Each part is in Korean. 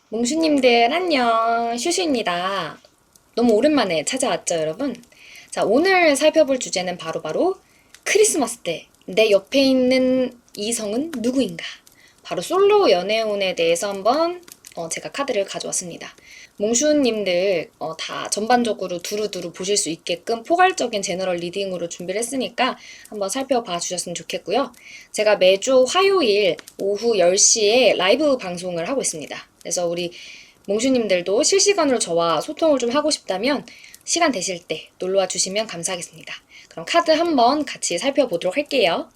몽슈님들 안녕, 슈슈입니다. 너무 오랜만에 찾아왔죠, 여러분? 자, 오늘 살펴볼 주제는 바로바로 크리스마스 때 내 옆에 있는 이성은 누구인가? 바로 솔로 연애운에 대해서 한번 제가 카드를 가져왔습니다. 몽슈님들 다 전반적으로 두루두루 보실 수 있게끔 포괄적인 제너럴 리딩으로 준비를 했으니까 한번 살펴봐 주셨으면 좋겠고요. 제가 매주 화요일 오후 10시에 라이브 방송을 하고 있습니다. 그래서 우리 몽슈님들도 실시간으로 저와 소통을 좀 하고 싶다면 시간 되실 때 놀러와 주시면 감사하겠습니다. 그럼 카드 한번 같이 살펴보도록 할게요.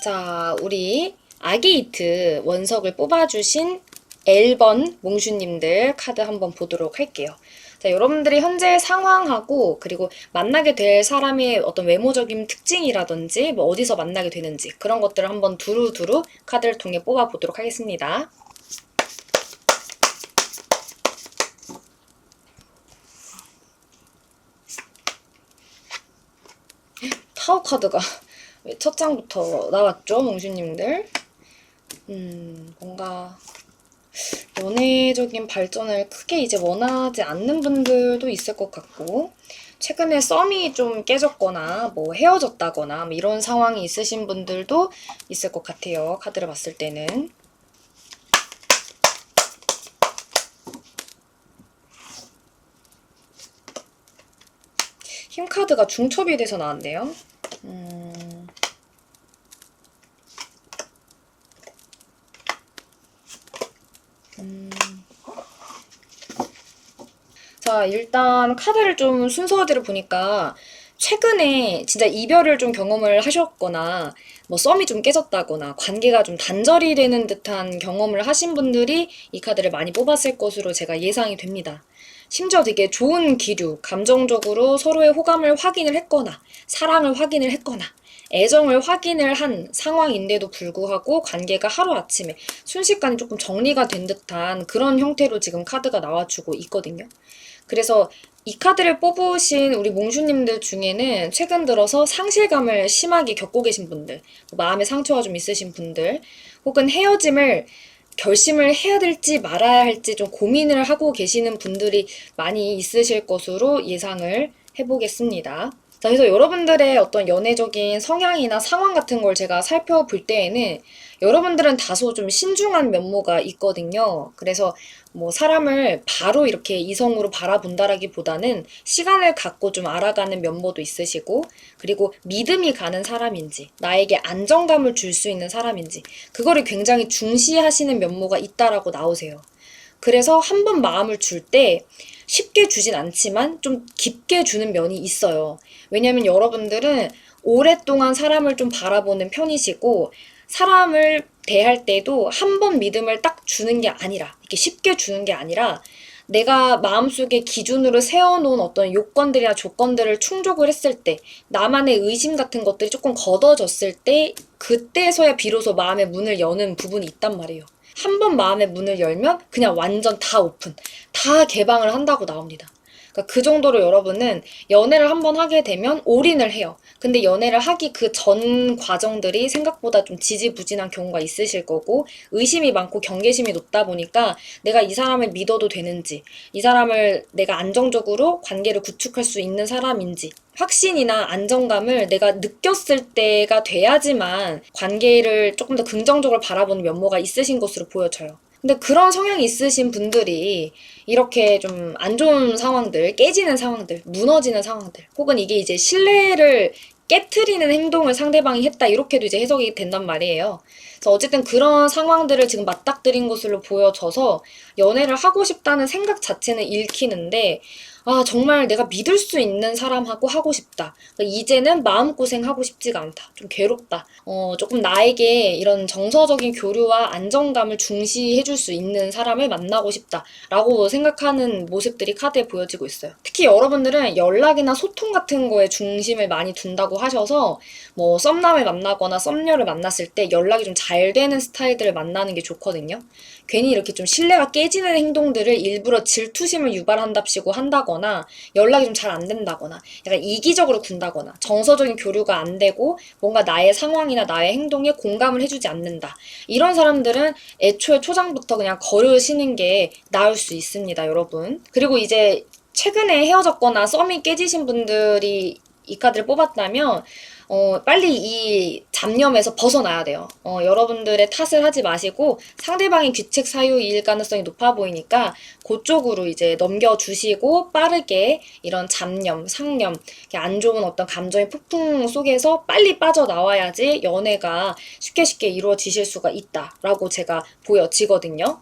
자, 우리 아기이트 원석을 뽑아주신 L번 몽슈님들 카드 한번 보도록 할게요. 자, 여러분들이 현재 상황하고 그리고 만나게 될 사람의 어떤 외모적인 특징이라든지 뭐 어디서 만나게 되는지 그런 것들을 한번 두루두루 카드를 통해 뽑아보도록 하겠습니다. 타워 카드가 왜 첫 장부터 나왔죠, 몽슈님들? 뭔가 연애적인 발전을 크게 이제 원하지 않는 분들도 있을 것 같고, 최근에 썸이 좀 깨졌거나, 뭐 헤어졌다거나, 뭐 이런 상황이 있으신 분들도 있을 것 같아요. 카드를 봤을 때는. 힘 카드가 중첩이 돼서 나왔네요. 자, 일단 카드를 좀 순서대로 보니까 최근에 진짜 이별을 좀 경험을 하셨거나 뭐 썸이 좀 깨졌다거나 관계가 좀 단절이 되는 듯한 경험을 하신 분들이 이 카드를 많이 뽑았을 것으로 제가 예상이 됩니다. 심지어 되게 좋은 기류, 감정적으로 서로의 호감을 확인을 했거나 사랑을 확인을 했거나 애정을 확인을 한 상황인데도 불구하고 관계가 하루아침에 순식간에 조금 정리가 된 듯한 그런 형태로 지금 카드가 나와주고 있거든요. 그래서 이 카드를 뽑으신 우리 몽슈님들 중에는 최근 들어서 상실감을 심하게 겪고 계신 분들, 마음의 상처가 좀 있으신 분들, 혹은 헤어짐을 결심을 해야 될지 말아야 할지 좀 고민을 하고 계시는 분들이 많이 있으실 것으로 예상을 해보겠습니다. 자, 그래서 여러분들의 어떤 연애적인 성향이나 상황 같은 걸 제가 살펴볼 때에는 여러분들은 다소 좀 신중한 면모가 있거든요. 그래서 뭐 사람을 바로 이렇게 이성으로 바라본다라기보다는 시간을 갖고 좀 알아가는 면모도 있으시고, 그리고 믿음이 가는 사람인지, 나에게 안정감을 줄 수 있는 사람인지, 그거를 굉장히 중시하시는 면모가 있다라고 나오세요. 그래서 한 번 마음을 줄 때 쉽게 주진 않지만 좀 깊게 주는 면이 있어요. 왜냐면 여러분들은 오랫동안 사람을 좀 바라보는 편이시고, 사람을 대할 때도 한 번 믿음을 딱 주는 게 아니라, 이렇게 쉽게 주는 게 아니라, 내가 마음속에 기준으로 세워놓은 어떤 요건들이나 조건들을 충족을 했을 때, 나만의 의심 같은 것들이 조금 걷어졌을 때, 그때서야 비로소 마음의 문을 여는 부분이 있단 말이에요. 한 번 마음의 문을 열면 그냥 완전 다 오픈, 다 개방을 한다고 나옵니다. 그러니까 그 정도로 여러분은 연애를 한 번 하게 되면 올인을 해요. 근데 연애를 하기 그 전 과정들이 생각보다 좀 지지부진한 경우가 있으실 거고, 의심이 많고 경계심이 높다 보니까 내가 이 사람을 믿어도 되는지, 이 사람을 내가 안정적으로 관계를 구축할 수 있는 사람인지, 확신이나 안정감을 내가 느꼈을 때가 돼야지만 관계를 조금 더 긍정적으로 바라보는 면모가 있으신 것으로 보여져요. 근데 그런 성향이 있으신 분들이 이렇게 좀 안 좋은 상황들, 깨지는 상황들, 무너지는 상황들, 혹은 이게 이제 신뢰를 깨트리는 행동을 상대방이 했다, 이렇게도 이제 해석이 된단 말이에요. 그래서 어쨌든 그런 상황들을 지금 맞닥뜨린 것으로 보여져서 연애를 하고 싶다는 생각 자체는 읽히는데, 아, 정말 내가 믿을 수 있는 사람하고 하고 싶다. 그러니까 이제는 마음고생하고 싶지가 않다. 좀 괴롭다. 조금 나에게 이런 정서적인 교류와 안정감을 중시해줄 수 있는 사람을 만나고 싶다. 라고 생각하는 모습들이 카드에 보여지고 있어요. 특히 여러분들은 연락이나 소통 같은 거에 중심을 많이 둔다고 하셔서, 뭐, 썸남을 만나거나 썸녀를 만났을 때 연락이 좀 잘 되는 스타일들을 만나는 게 좋거든요. 괜히 이렇게 좀 신뢰가 깨지는 행동들을 일부러 질투심을 유발한답시고 한다거나, 연락이 좀 잘 안 된다거나, 약간 이기적으로 군다거나, 정서적인 교류가 안 되고 뭔가 나의 상황이나 나의 행동에 공감을 해주지 않는다, 이런 사람들은 애초에 초장부터 그냥 거르시는 게 나을 수 있습니다, 여러분. 그리고 이제 최근에 헤어졌거나 썸이 깨지신 분들이 이 카드를 뽑았다면, 빨리 이 잡념에서 벗어나야 돼요. 여러분들의 탓을 하지 마시고 상대방이 귀책 사유일 가능성이 높아 보이니까 그쪽으로 이제 넘겨주시고, 빠르게 이런 잡념, 상념, 이렇게 안 좋은 어떤 감정의 폭풍 속에서 빨리 빠져나와야지 연애가 쉽게 쉽게 이루어지실 수가 있다라고 제가 보여지거든요.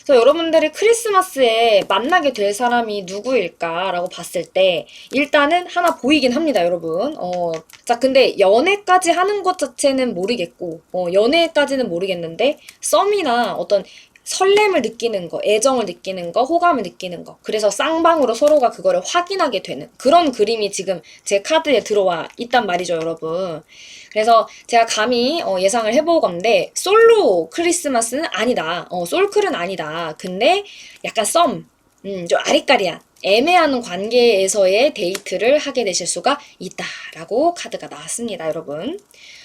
그래서 여러분들이 크리스마스에 만나게 될 사람이 누구일까라고 봤을 때 일단은 하나 보이긴 합니다, 여러분. 자, 근데 연애까지 하는 것 자체는 모르겠고, 연애까지는 모르겠는데 썸이나 어떤 설렘을 느끼는 거, 애정을 느끼는 거, 호감을 느끼는 거, 그래서 쌍방으로 서로가 그거를 확인하게 되는 그런 그림이 지금 제 카드에 들어와 있단 말이죠, 여러분. 그래서 제가 감히 예상을 해보건데, 솔로 크리스마스는 아니다. 솔클은 아니다. 근데 약간 좀 아리까리한 애매한 관계에서의 데이트를 하게 되실 수가 있다라고 카드가 나왔습니다, 여러분.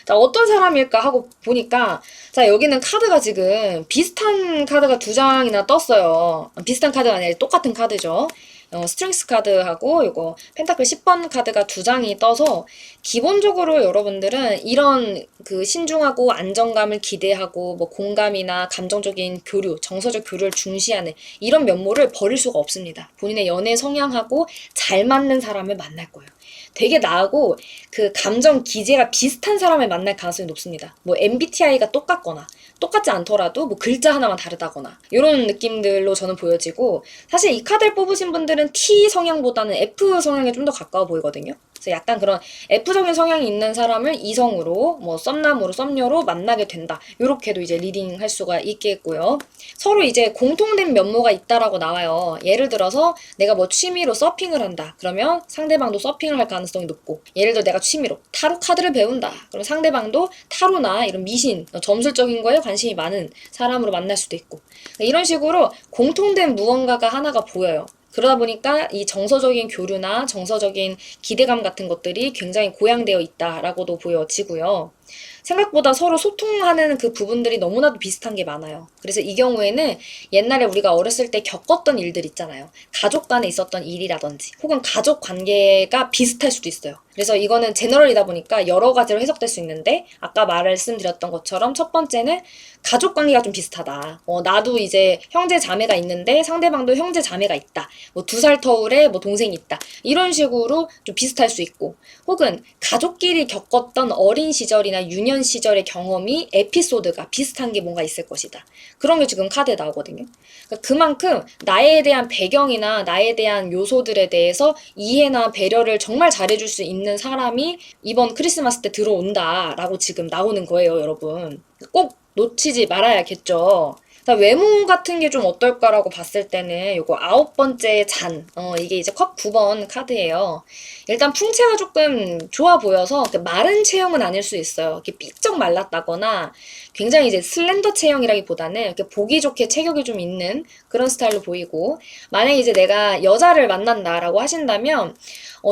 자, 어떤 사람일까 하고 보니까, 자, 여기는 카드가 지금 비슷한 카드가 두 장이나 떴어요. 비슷한 카드가 아니라 똑같은 카드죠. 스트링스 카드하고 요거 펜타클 10번 카드가 두 장이 떠서, 기본적으로 여러분들은 이런 그 신중하고 안정감을 기대하고 뭐 공감이나 감정적인 교류, 정서적 교류를 중시하는 이런 면모를 버릴 수가 없습니다. 본인의 연애 성향하고 잘 맞는 사람을 만날 거예요. 되게 나하고 그 감정 기제가 비슷한 사람을 만날 가능성이 높습니다. 뭐 MBTI가 똑같거나 똑같지 않더라도 뭐 글자 하나만 다르다거나 이런 느낌들로 저는 보여지고, 사실 이 카드를 뽑으신 분들은 T 성향보다는 F 성향에 좀 더 가까워 보이거든요. 그래서 약간 그런 F적인 성향이 있는 사람을 이성으로, 뭐 썸남으로, 썸녀로 만나게 된다, 요렇게도 이제 리딩할 수가 있겠고요. 서로 이제 공통된 면모가 있다라고 나와요. 예를 들어서 내가 뭐 취미로 서핑을 한다, 그러면 상대방도 서핑을 할 가능성이 높고, 예를 들어 내가 취미로 타로 카드를 배운다, 그럼 상대방도 타로나 이런 미신, 점술적인 거에 관심이 많은 사람으로 만날 수도 있고, 이런 식으로 공통된 무언가가 하나가 보여요. 그러다 보니까 이 정서적인 교류나 정서적인 기대감 같은 것들이 굉장히 고양되어 있다라고도 보여지고요. 생각보다 서로 소통하는 그 부분들이 너무나도 비슷한 게 많아요. 그래서 이 경우에는 옛날에 우리가 어렸을 때 겪었던 일들 있잖아요. 가족 간에 있었던 일이라든지, 혹은 가족 관계가 비슷할 수도 있어요. 그래서 이거는 제너럴이다 보니까 여러 가지로 해석될 수 있는데, 아까 말씀드렸던 것처럼 첫 번째는 가족 관계가 좀 비슷하다. 나도 이제 형제 자매가 있는데 상대방도 형제 자매가 있다. 뭐 2살 터울에 뭐 동생이 있다. 이런 식으로 좀 비슷할 수 있고, 혹은 가족끼리 겪었던 어린 시절이나 유년 시절의 경험이, 에피소드가 비슷한 게 뭔가 있을 것이다. 그런 게 지금 카드에 나오거든요. 그러니까 그만큼 나에 대한 배경이나 나에 대한 요소들에 대해서 이해나 배려를 정말 잘해줄 수 있는 사람이 이번 크리스마스 때 들어온다라고 지금 나오는 거예요, 여러분. 꼭 놓치지 말아야겠죠. 자, 외모 같은 게 좀 어떨까라고 봤을 때는 요거 9번째 잔. 이게 이제 컵 9번 카드예요. 일단 풍채가 조금 좋아 보여서 마른 체형은 아닐 수 있어요. 이렇게 삐쩍 말랐다거나 굉장히 이제 슬렌더 체형이라기보다는 이렇게 보기 좋게 체격이 좀 있는 그런 스타일로 보이고, 만약에 이제 내가 여자를 만난다라고 하신다면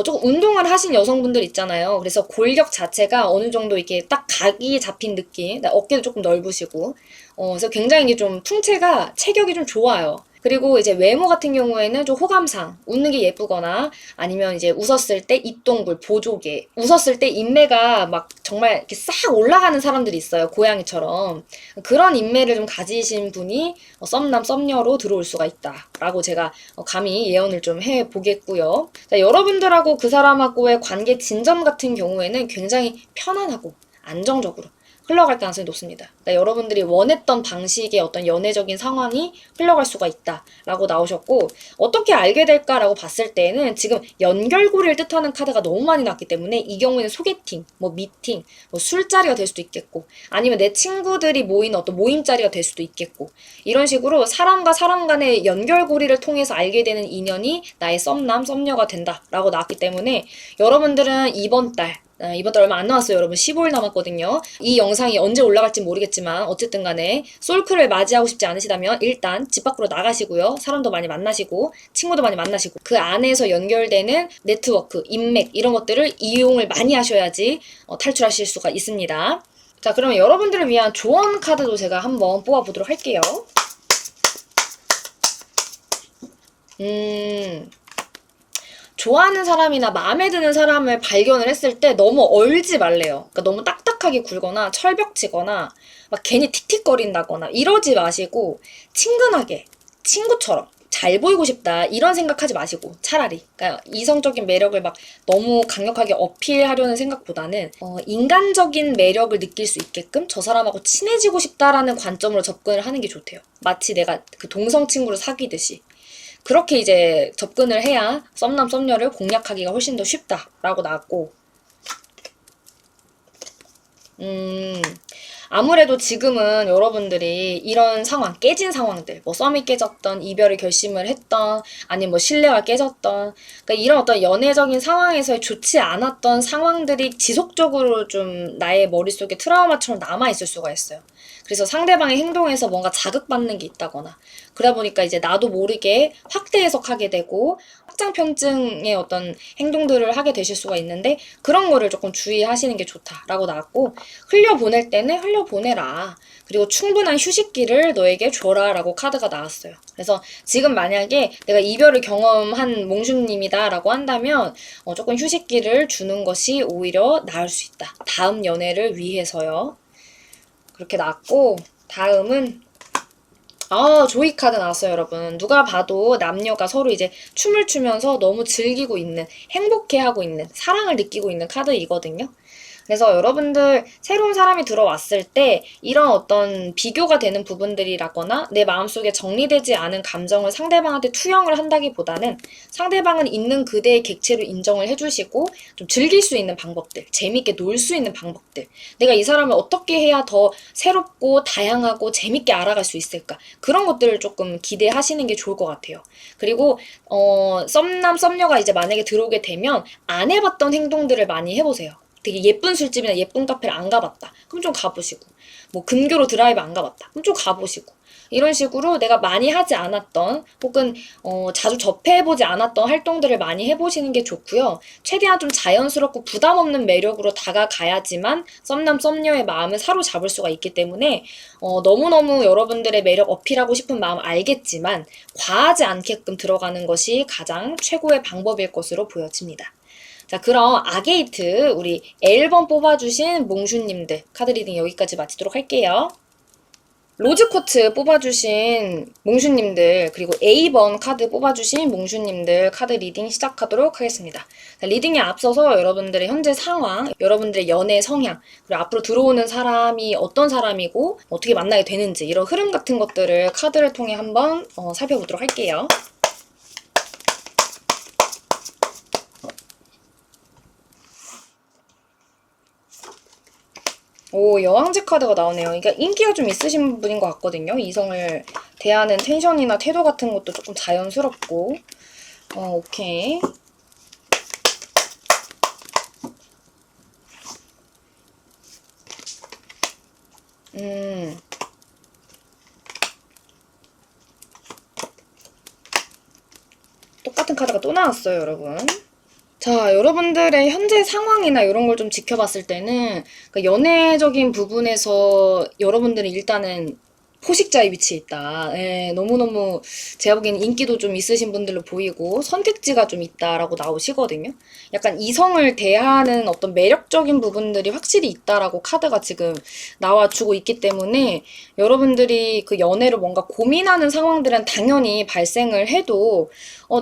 조금 운동을 하신 여성분들 있잖아요. 그래서 골격 자체가 어느 정도 이렇게 딱 각이 잡힌 느낌, 어깨도 조금 넓으시고, 그래서 굉장히 이게 좀 풍채가 체격이 좀 좋아요. 그리고 이제 외모 같은 경우에는 좀 호감상, 웃는 게 예쁘거나 아니면 이제 웃었을 때 입동굴, 보조개, 웃었을 때 인매가 막 정말 이렇게 싹 올라가는 사람들이 있어요. 고양이처럼. 그런 인매를 좀 가지신 분이 썸남, 썸녀로 들어올 수가 있다라고 제가 감히 예언을 좀 해보겠고요. 자, 여러분들하고 그 사람하고의 관계 진전 같은 경우에는 굉장히 편안하고 안정적으로 흘러갈 가능성이 높습니다. 그러니까 여러분들이 원했던 방식의 어떤 연애적인 상황이 흘러갈 수가 있다라고 나오셨고, 어떻게 알게 될까라고 봤을 때는 지금 연결고리를 뜻하는 카드가 너무 많이 나왔기 때문에 이 경우에는 소개팅, 뭐 미팅, 뭐 술자리가 될 수도 있겠고, 아니면 내 친구들이 모인 어떤 모임자리가 될 수도 있겠고, 이런 식으로 사람과 사람 간의 연결고리를 통해서 알게 되는 인연이 나의 썸남, 썸녀가 된다라고 나왔기 때문에 여러분들은 이번 달 얼마 안 남았어요, 여러분. 15일 남았거든요. 이 영상이 언제 올라갈지 모르겠지만 어쨌든 간에 솔크를 맞이하고 싶지 않으시다면 일단 집 밖으로 나가시고요. 사람도 많이 만나시고 친구도 많이 만나시고 그 안에서 연결되는 네트워크, 인맥 이런 것들을 이용을 많이 하셔야지 탈출하실 수가 있습니다. 자, 그러면 여러분들을 위한 조언 카드도 제가 한번 뽑아보도록 할게요. 좋아하는 사람이나 마음에 드는 사람을 발견을 했을 때 너무 얼지 말래요. 그러니까 너무 딱딱하게 굴거나 철벽치거나 막 괜히 틱틱거린다거나 이러지 마시고 친근하게 친구처럼 잘 보이고 싶다 이런 생각하지 마시고 차라리 그러니까 이성적인 매력을 막 너무 강력하게 어필하려는 생각보다는 인간적인 매력을 느낄 수 있게끔 저 사람하고 친해지고 싶다라는 관점으로 접근을 하는 게 좋대요. 마치 내가 그 동성 친구를 사귀듯이. 그렇게 이제 접근을 해야 썸남 썸녀를 공략하기가 훨씬 더 쉽다라고 나왔고, 아무래도 지금은 여러분들이 이런 상황, 깨진 상황들, 뭐 썸이 깨졌던, 이별을 결심을 했던, 아니면 뭐 신뢰가 깨졌던, 그러니까 이런 어떤 연애적인 상황에서 좋지 않았던 상황들이 지속적으로 좀 나의 머릿속에 트라우마처럼 남아있을 수가 있어요. 그래서 상대방의 행동에서 뭔가 자극받는 게 있다거나, 그러다 보니까 이제 나도 모르게 확대 해석하게 되고, 확장편증의 어떤 행동들을 하게 되실 수가 있는데, 그런 거를 조금 주의하시는 게 좋다라고 나왔고, 흘려보낼 때는 흘려보내라. 그리고 충분한 휴식기를 너에게 줘라 라고 카드가 나왔어요. 그래서 지금 만약에 내가 이별을 경험한 몽슈님이다 라고 한다면 조금 휴식기를 주는 것이 오히려 나을 수 있다. 다음 연애를 위해서요. 그렇게 나왔고, 다음은 조이 카드 나왔어요, 여러분. 누가 봐도 남녀가 서로 이제 춤을 추면서 너무 즐기고 있는, 행복해하고 있는, 사랑을 느끼고 있는 카드이거든요. 그래서 여러분들 새로운 사람이 들어왔을 때 이런 어떤 비교가 되는 부분들이라거나 내 마음속에 정리되지 않은 감정을 상대방한테 투영을 한다기보다는 상대방은 있는 그대의 객체로 인정을 해주시고 좀 즐길 수 있는 방법들, 재밌게 놀 수 있는 방법들, 내가 이 사람을 어떻게 해야 더 새롭고 다양하고 재밌게 알아갈 수 있을까, 그런 것들을 조금 기대하시는 게 좋을 것 같아요. 그리고 썸남 썸녀가 이제 만약에 들어오게 되면 안 해봤던 행동들을 많이 해보세요. 되게 예쁜 술집이나 예쁜 카페를 안 가봤다. 그럼 좀 가보시고. 뭐 근교로 드라이브 안 가봤다. 그럼 좀 가보시고. 이런 식으로 내가 많이 하지 않았던 혹은 자주 접해보지 않았던 활동들을 많이 해보시는 게 좋고요. 최대한 좀 자연스럽고 부담 없는 매력으로 다가가야지만 썸남 썸녀의 마음을 사로잡을 수가 있기 때문에 너무너무 여러분들의 매력 어필하고 싶은 마음 알겠지만 과하지 않게끔 들어가는 것이 가장 최고의 방법일 것으로 보여집니다. 자, 그럼 아게이트 우리 L번 뽑아주신 몽슈님들 카드 리딩 여기까지 마치도록 할게요. 로즈쿼츠 뽑아주신 몽슈님들 그리고 A번 카드 뽑아주신 몽슈님들 카드 리딩 시작하도록 하겠습니다. 자, 리딩에 앞서서 여러분들의 현재 상황, 여러분들의 연애 성향, 그리고 앞으로 들어오는 사람이 어떤 사람이고 어떻게 만나게 되는지 이런 흐름 같은 것들을 카드를 통해 한번 살펴보도록 할게요. 오, 여왕제 카드가 나오네요. 그러니까 인기가 좀 있으신 분인 것 같거든요. 이성을 대하는 텐션이나 태도 같은 것도 조금 자연스럽고. 오케이. 음, 똑같은 카드가 또 나왔어요, 여러분. 자, 여러분들의 현재 상황이나 이런 걸 좀 지켜봤을 때는 그 연애적인 부분에서 여러분들은 일단은 포식자의 위치에 있다. 예, 너무너무 제가 보기엔 인기도 좀 있으신 분들로 보이고 선택지가 좀 있다라고 나오시거든요. 약간 이성을 대하는 어떤 매력적인 부분들이 확실히 있다라고 카드가 지금 나와주고 있기 때문에 여러분들이 그 연애로 뭔가 고민하는 상황들은 당연히 발생을 해도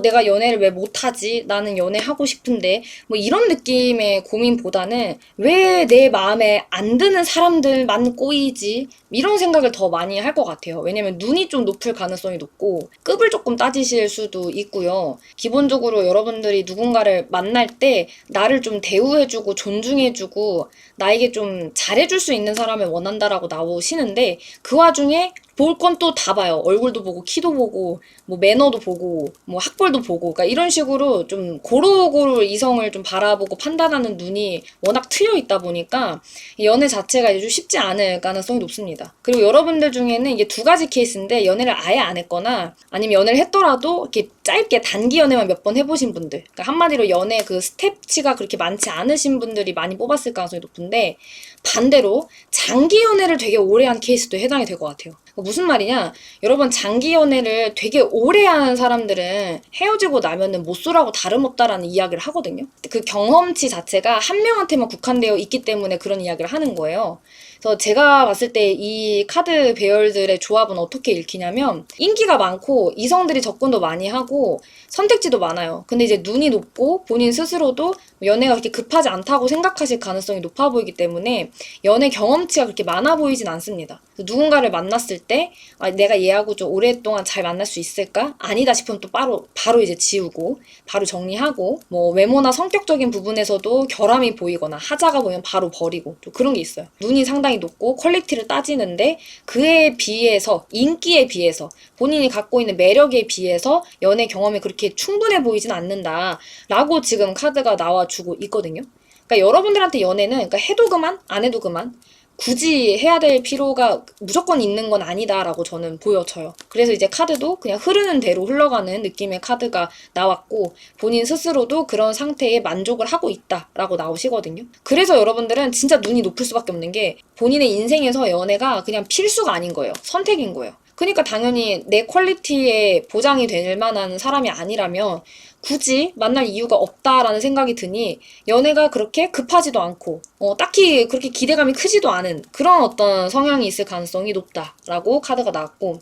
내가 연애를 왜 못하지? 나는 연애하고 싶은데 뭐 이런 느낌의 고민보다는 왜 내 마음에 안 드는 사람들만 꼬이지? 이런 생각을 더 많이 할 것 같아요. 왜냐면 눈이 좀 높을 가능성이 높고 급을 조금 따지실 수도 있고요. 기본적으로 여러분들이 누군가를 만날 때 나를 좀 대우해주고 존중해주고 나에게 좀 잘해줄 수 있는 사람을 원한다라고 나오시는데 그 와중에 볼 건 또 다 봐요. 얼굴도 보고, 키도 보고, 뭐 매너도 보고, 뭐 학벌도 보고, 그러니까 이런 식으로 좀 고루고루 이성을 좀 바라보고 판단하는 눈이 워낙 트여 있다 보니까 연애 자체가 아주 쉽지 않을 가능성이 높습니다. 그리고 여러분들 중에는 이게 두 가지 케이스인데 연애를 아예 안 했거나 아니면 연애를 했더라도 이렇게 짧게 단기 연애만 몇 번 해보신 분들, 그러니까 한마디로 연애 그 스텝치가 그렇게 많지 않으신 분들이 많이 뽑았을 가능성이 높은데 반대로 장기 연애를 되게 오래 한 케이스도 해당이 될 것 같아요. 무슨 말이냐? 여러분 장기 연애를 되게 오래 한 사람들은 헤어지고 나면은 못소라고 다름없다라는 이야기를 하거든요. 그 경험치 자체가 한 명한테만 국한되어 있기 때문에 그런 이야기를 하는 거예요. 그래서 제가 봤을 때 이 카드 배열들의 조합은 어떻게 읽히냐면 인기가 많고 이성들이 접근도 많이 하고 선택지도 많아요. 근데 이제 눈이 높고 본인 스스로도 연애가 그렇게 급하지 않다고 생각하실 가능성이 높아 보이기 때문에 연애 경험치가 그렇게 많아 보이진 않습니다. 누군가를 만났을 때 내가 얘하고 좀 오랫동안 잘 만날 수 있을까? 아니다 싶으면 또 바로 이제 지우고 바로 정리하고 뭐 외모나 성격적인 부분에서도 결함이 보이거나 하자가 보면 바로 버리고 좀 그런 게 있어요. 눈이 상당히 높고 퀄리티를 따지는데 그에 비해서 인기에 비해서 본인이 갖고 있는 매력에 비해서 연애 경험이 그렇게 충분해 보이진 않는다라고 지금 카드가 나와주고 있거든요. 그러니까 여러분들한테 연애는 그러니까 해도 그만 안 해도 그만 굳이 해야 될 필요가 무조건 있는 건 아니다라고 저는 보여져요. 그래서 이제 카드도 그냥 흐르는 대로 흘러가는 느낌의 카드가 나왔고 본인 스스로도 그런 상태에 만족을 하고 있다라고 나오시거든요. 그래서 여러분들은 진짜 눈이 높을 수밖에 없는 게 본인의 인생에서 연애가 그냥 필수가 아닌 거예요. 선택인 거예요. 그러니까 당연히 내 퀄리티에 보장이 될 만한 사람이 아니라면 굳이 만날 이유가 없다라는 생각이 드니 연애가 그렇게 급하지도 않고 딱히 그렇게 기대감이 크지도 않은 그런 어떤 성향이 있을 가능성이 높다라고 카드가 나왔고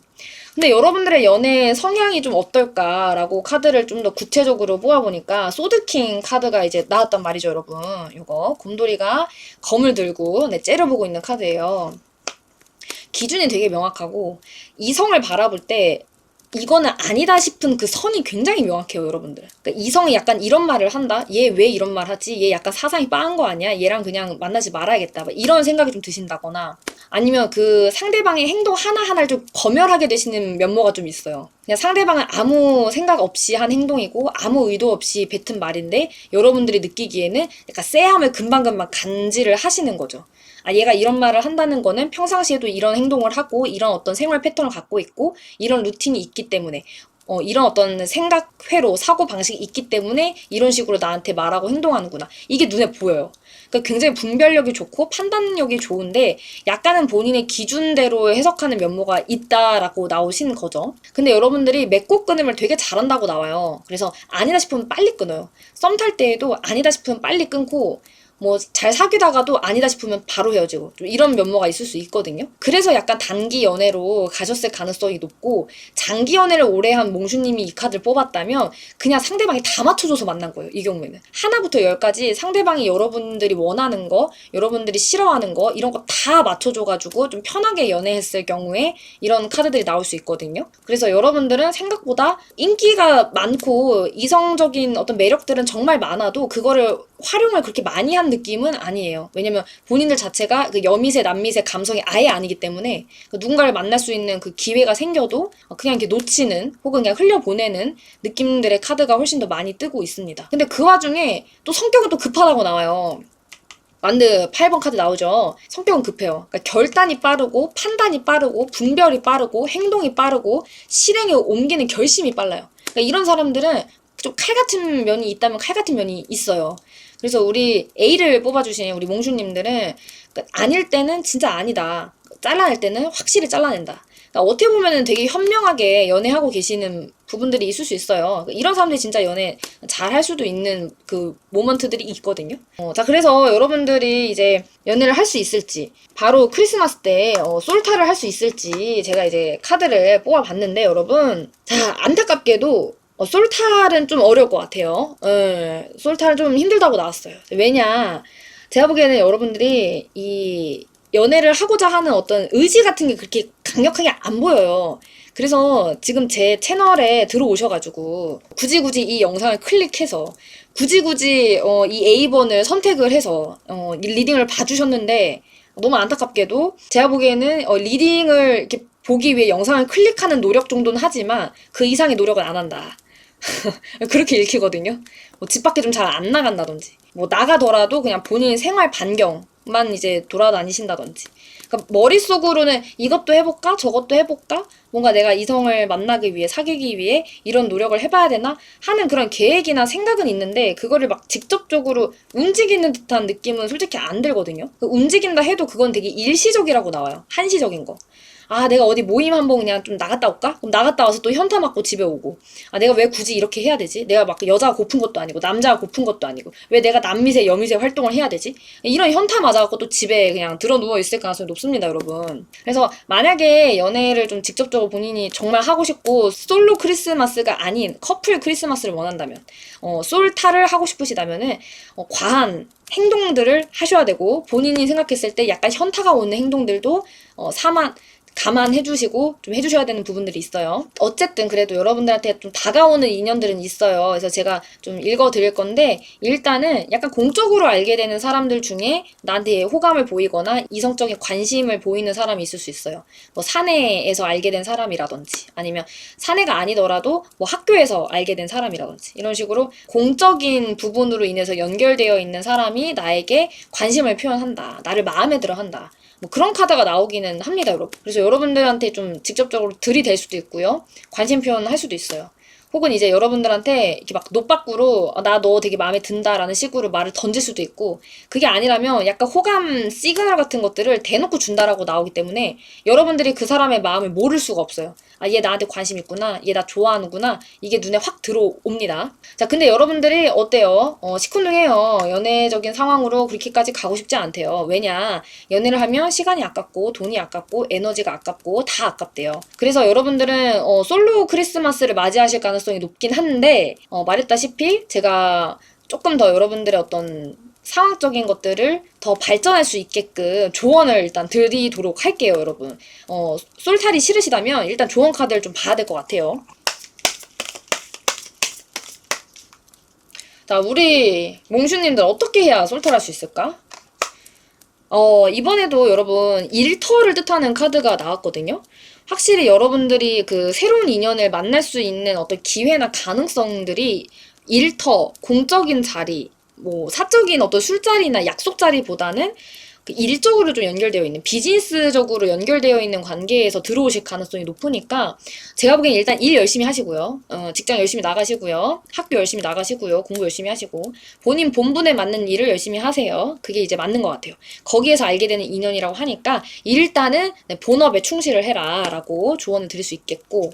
근데 여러분들의 연애 성향이 좀 어떨까라고 카드를 좀 더 구체적으로 뽑아보니까 소드킹 카드가 이제 나왔단 말이죠 여러분. 이거 곰돌이가 검을 들고 째려보고 있는 카드예요. 기준이 되게 명확하고 이성을 바라볼 때 이거는 아니다 싶은 그 선이 굉장히 명확해요, 여러분들. 그러니까 이성이 약간 이런 말을 한다? 얘 왜 이런 말 하지? 얘 약간 사상이 빠한 거 아니야? 얘랑 그냥 만나지 말아야겠다. 이런 생각이 좀 드신다거나 아니면 그 상대방의 행동 하나하나를 좀 검열하게 되시는 면모가 좀 있어요. 그냥 상대방은 아무 생각 없이 한 행동이고 아무 의도 없이 뱉은 말인데 여러분들이 느끼기에는 약간 쎄함을 금방금방 간지를 하시는 거죠. 얘가 이런 말을 한다는 거는 평상시에도 이런 행동을 하고 이런 어떤 생활 패턴을 갖고 있고 이런 루틴이 있기 때문에 이런 어떤 생각 회로 사고 방식이 있기 때문에 이런 식으로 나한테 말하고 행동하는구나. 이게 눈에 보여요. 그러니까 굉장히 분별력이 좋고 판단력이 좋은데 약간은 본인의 기준대로 해석하는 면모가 있다라고 나오신 거죠. 근데 여러분들이 맺고 끊음을 되게 잘한다고 나와요. 그래서 아니다 싶으면 빨리 끊어요. 썸 탈 때에도 아니다 싶으면 빨리 끊고 뭐 잘 사귀다가도 아니다 싶으면 바로 헤어지고 좀 이런 면모가 있을 수 있거든요. 그래서 약간 단기 연애로 가셨을 가능성이 높고 장기 연애를 오래 한 몽슈님이 이 카드를 뽑았다면 그냥 상대방이 다 맞춰줘서 만난 거예요. 이 경우에는 하나부터 열까지 상대방이 여러분들이 원하는 거 여러분들이 싫어하는 거 이런 거 다 맞춰줘가지고 좀 편하게 연애했을 경우에 이런 카드들이 나올 수 있거든요. 그래서 여러분들은 생각보다 인기가 많고 이성적인 어떤 매력들은 정말 많아도 그거를 활용을 그렇게 많이 한 느낌은 아니에요. 왜냐면 본인들 자체가 그 여미새, 남미새 감성이 아예 아니기 때문에 누군가를 만날 수 있는 그 기회가 생겨도 그냥 이렇게 놓치는 혹은 그냥 흘려보내는 느낌들의 카드가 훨씬 더 많이 뜨고 있습니다. 근데 그 와중에 또 성격은 또 급하다고 나와요. 만드 8번 카드 나오죠. 성격은 급해요. 그러니까 결단이 빠르고 판단이 빠르고 분별이 빠르고 행동이 빠르고 실행에 옮기는 결심이 빨라요. 그러니까 이런 사람들은 좀 칼 같은 면이 있다면 칼 같은 면이 있어요. 그래서 우리 A를 뽑아주신 우리 몽슈님들은 그러니까 아닐 때는 진짜 아니다. 잘라낼 때는 확실히 잘라낸다. 그러니까 어떻게 보면은 되게 현명하게 연애하고 계시는 부분들이 있을 수 있어요. 이런 사람들이 진짜 연애 잘 할 수도 있는 그 모먼트들이 있거든요. 자, 그래서 여러분들이 이제 연애를 할 수 있을지, 바로 크리스마스 때 솔타를 할 수 있을지 제가 이제 카드를 뽑아봤는데 여러분, 자, 안타깝게도 솔탈은 좀 어려울 것 같아요. 솔탈은 좀 힘들다고 나왔어요. 왜냐, 제가 보기에는 여러분들이 이 연애를 하고자 하는 어떤 의지 같은 게 그렇게 강력하게 안 보여요. 그래서 지금 제 채널에 들어오셔가지고 굳이 이 영상을 클릭해서 굳이 이 A번을 선택을 해서 이 리딩을 봐주셨는데 너무 안타깝게도 제가 보기에는 리딩을 이렇게 보기 위해 영상을 클릭하는 노력 정도는 하지만 그 이상의 노력은 안 한다. 그렇게 읽히거든요. 뭐 집 밖에 좀 잘 안 나간다든지, 뭐 나가더라도 그냥 본인 생활 반경만 이제 돌아다니신다든지. 그러니까 머릿속으로는 이것도 해볼까? 저것도 해볼까? 뭔가 내가 이성을 만나기 위해, 사귀기 위해 이런 노력을 해봐야 되나? 하는 그런 계획이나 생각은 있는데, 그거를 막 직접적으로 움직이는 듯한 느낌은 솔직히 안 들거든요. 움직인다 해도 그건 되게 일시적이라고 나와요. 한시적인 거. 아, 내가 어디 모임 한번 그냥 좀 나갔다 올까? 그럼 나갔다 와서 또 현타 맞고 집에 오고. 아, 내가 왜 굳이 이렇게 해야 되지? 내가 막 여자가 고픈 것도 아니고, 남자가 고픈 것도 아니고, 왜 내가 남미새, 여미새 활동을 해야 되지? 이런 현타 맞아갖고 또 집에 그냥 들어 누워 있을 가능성이 높습니다, 여러분. 그래서 만약에 연애를 좀 직접적으로 본인이 정말 하고 싶고, 솔로 크리스마스가 아닌 커플 크리스마스를 원한다면, 솔타를 하고 싶으시다면은, 과한 행동들을 하셔야 되고, 본인이 생각했을 때 약간 현타가 오는 행동들도, 감안해 주시고 좀 해주셔야 되는 부분들이 있어요. 어쨌든 그래도 여러분들한테 좀 다가오는 인연들은 있어요. 그래서 제가 좀 읽어 드릴 건데, 일단은 약간 공적으로 알게 되는 사람들 중에 나한테 호감을 보이거나 이성적인 관심을 보이는 사람이 있을 수 있어요. 뭐 사내에서 알게 된 사람이라든지, 아니면 사내가 아니더라도 뭐 학교에서 알게 된 사람이라든지, 이런 식으로 공적인 부분으로 인해서 연결되어 있는 사람이 나에게 관심을 표현한다, 나를 마음에 들어 한다, 뭐 그런 카드가 나오기는 합니다, 여러분. 그래서 여러분들한테 좀 직접적으로 들이댈 수도 있고요. 관심 표현을 할 수도 있어요. 혹은 이제 여러분들한테 이렇게 막 노빠꾸로 나 너 되게 마음에 든다라는 식으로 말을 던질 수도 있고, 그게 아니라면 약간 호감 시그널 같은 것들을 대놓고 준다라고 나오기 때문에 여러분들이 그 사람의 마음을 모를 수가 없어요. 아, 얘 나한테 관심 있구나, 얘 나 좋아하는구나, 이게 눈에 확 들어옵니다. 자, 근데 여러분들이 어때요? 시큰둥해요. 연애적인 상황으로 그렇게까지 가고 싶지 않대요. 왜냐, 연애를 하면 시간이 아깝고 돈이 아깝고 에너지가 아깝고 다 아깝대요. 그래서 여러분들은 솔로 크리스마스를 맞이하실 가능성이 높긴 한데, 말했다시피 제가 조금 더 여러분들의 어떤 상황적인 것들을 더 발전할 수 있게끔 조언을 일단 드리도록 할게요, 여러분. 솔탈이 싫으시다면 일단 조언 카드를 좀 봐야 될 것 같아요. 자, 우리 몽슈님들 어떻게 해야 솔탈할 수 있을까? 이번에도 여러분 일터를 뜻하는 카드가 나왔거든요. 확실히 여러분들이 그 새로운 인연을 만날 수 있는 어떤 기회나 가능성들이 일터, 공적인 자리, 뭐 사적인 어떤 술자리나 약속 자리보다는 그 일적으로 좀 연결되어 있는, 비즈니스적으로 연결되어 있는 관계에서 들어오실 가능성이 높으니까 제가 보기엔 일단 일 열심히 하시고요. 직장 열심히 나가시고요. 학교 열심히 나가시고요. 공부 열심히 하시고 본인 본분에 맞는 일을 열심히 하세요. 그게 이제 맞는 것 같아요. 거기에서 알게 되는 인연이라고 하니까 일단은 본업에 충실을 해라 라고 조언을 드릴 수 있겠고,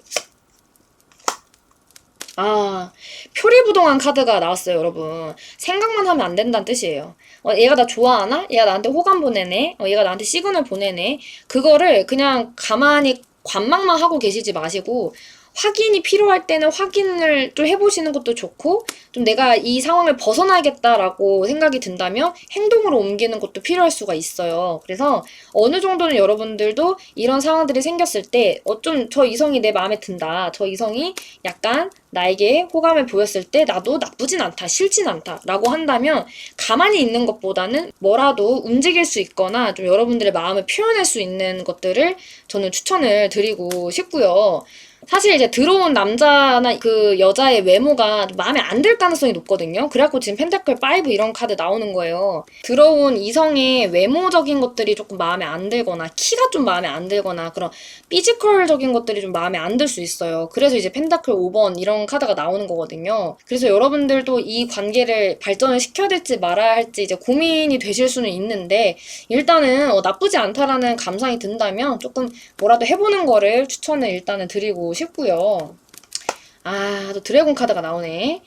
아, 표리부동한 카드가 나왔어요, 여러분. 생각만 하면 안 된다는 뜻이에요. 얘가 나 좋아하나? 얘가 나한테 호감 보내네? 얘가 나한테 시그널 보내네? 그거를 그냥 가만히 관망만 하고 계시지 마시고, 확인이 필요할 때는 확인을 좀 해보시는 것도 좋고, 좀 내가 이 상황을 벗어나겠다라고 생각이 든다면 행동으로 옮기는 것도 필요할 수가 있어요. 그래서 어느 정도는 여러분들도 이런 상황들이 생겼을 때, 좀 저 이성이 내 마음에 든다. 저 이성이 약간 나에게 호감을 보였을 때 나도 나쁘진 않다, 싫진 않다 라고 한다면 가만히 있는 것보다는 뭐라도 움직일 수 있거나 좀 여러분들의 마음을 표현할 수 있는 것들을 저는 추천을 드리고 싶고요. 사실 이제 들어온 남자나 그 여자의 외모가 마음에 안 들 가능성이 높거든요. 그래갖고 지금 펜타클 5 이런 카드 나오는 거예요. 들어온 이성의 외모적인 것들이 조금 마음에 안 들거나 키가 좀 마음에 안 들거나 그런 피지컬적인 것들이 좀 마음에 안 들 수 있어요. 그래서 이제 펜타클 5번 이런 카드가 나오는 거거든요. 그래서 여러분들도 이 관계를 발전을 시켜야 될지 말아야 할지 이제 고민이 되실 수는 있는데 일단은 나쁘지 않다라는 감상이 든다면 조금 뭐라도 해보는 거를 추천을 일단은 드리고 싶고요. 아, 또 드래곤 카드가 나오네.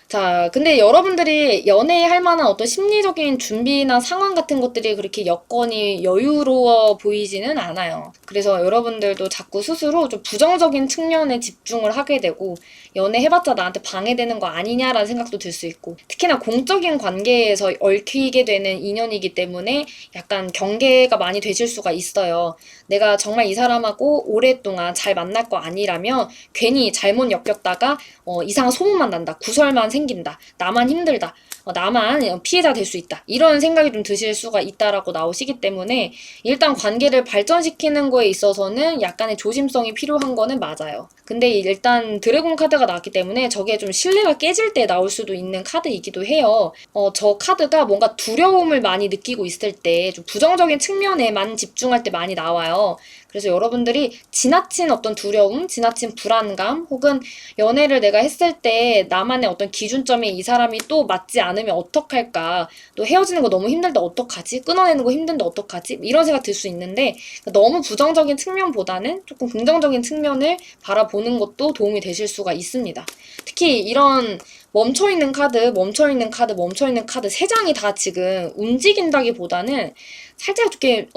자, 근데 여러분들이 연애할 만한 어떤 심리적인 준비나 상황 같은 것들이 그렇게 여건이 여유로워 보이지는 않아요. 그래서 여러분들도 자꾸 스스로 좀 부정적인 측면에 집중을 하게 되고, 연애해봤자 나한테 방해되는 거 아니냐라는 생각도 들 수 있고, 특히나 공적인 관계에서 얽히게 되는 인연이기 때문에 약간 경계가 많이 되실 수가 있어요. 내가 정말 이 사람하고 오랫동안 잘 만날 거 아니라면 괜히 잘못 엮였다가 이상한 소문만 난다. 구설만 생긴다. 나만 힘들다. 나만 피해자 될 수 있다. 이런 생각이 좀 드실 수가 있다라고 나오시기 때문에 일단 관계를 발전시키는 거에 있어서는 약간의 조심성이 필요한 거는 맞아요. 근데 일단 드래곤 카드가 나왔기 때문에 저게 좀 신뢰가 깨질 때 나올 수도 있는 카드이기도 해요. 저 카드가 뭔가 두려움을 많이 느끼고 있을 때 좀 부정적인 측면에만 집중할 때 많이 나와요. 그래서 여러분들이 지나친 어떤 두려움, 지나친 불안감, 혹은 연애를 내가 했을 때 나만의 어떤 기준점이 이 사람이 또 맞지 않으면 어떡할까? 또 헤어지는 거 너무 힘들다 어떡하지? 끊어내는 거 힘든데 어떡하지? 이런 생각 들 수 있는데 너무 부정적인 측면보다는 조금 긍정적인 측면을 바라보는 것도 도움이 되실 수가 있습니다. 특히 이런 멈춰있는 카드, 멈춰있는 카드, 멈춰있는 카드 세 장이 다 지금 움직인다기보다는 살짝 이렇게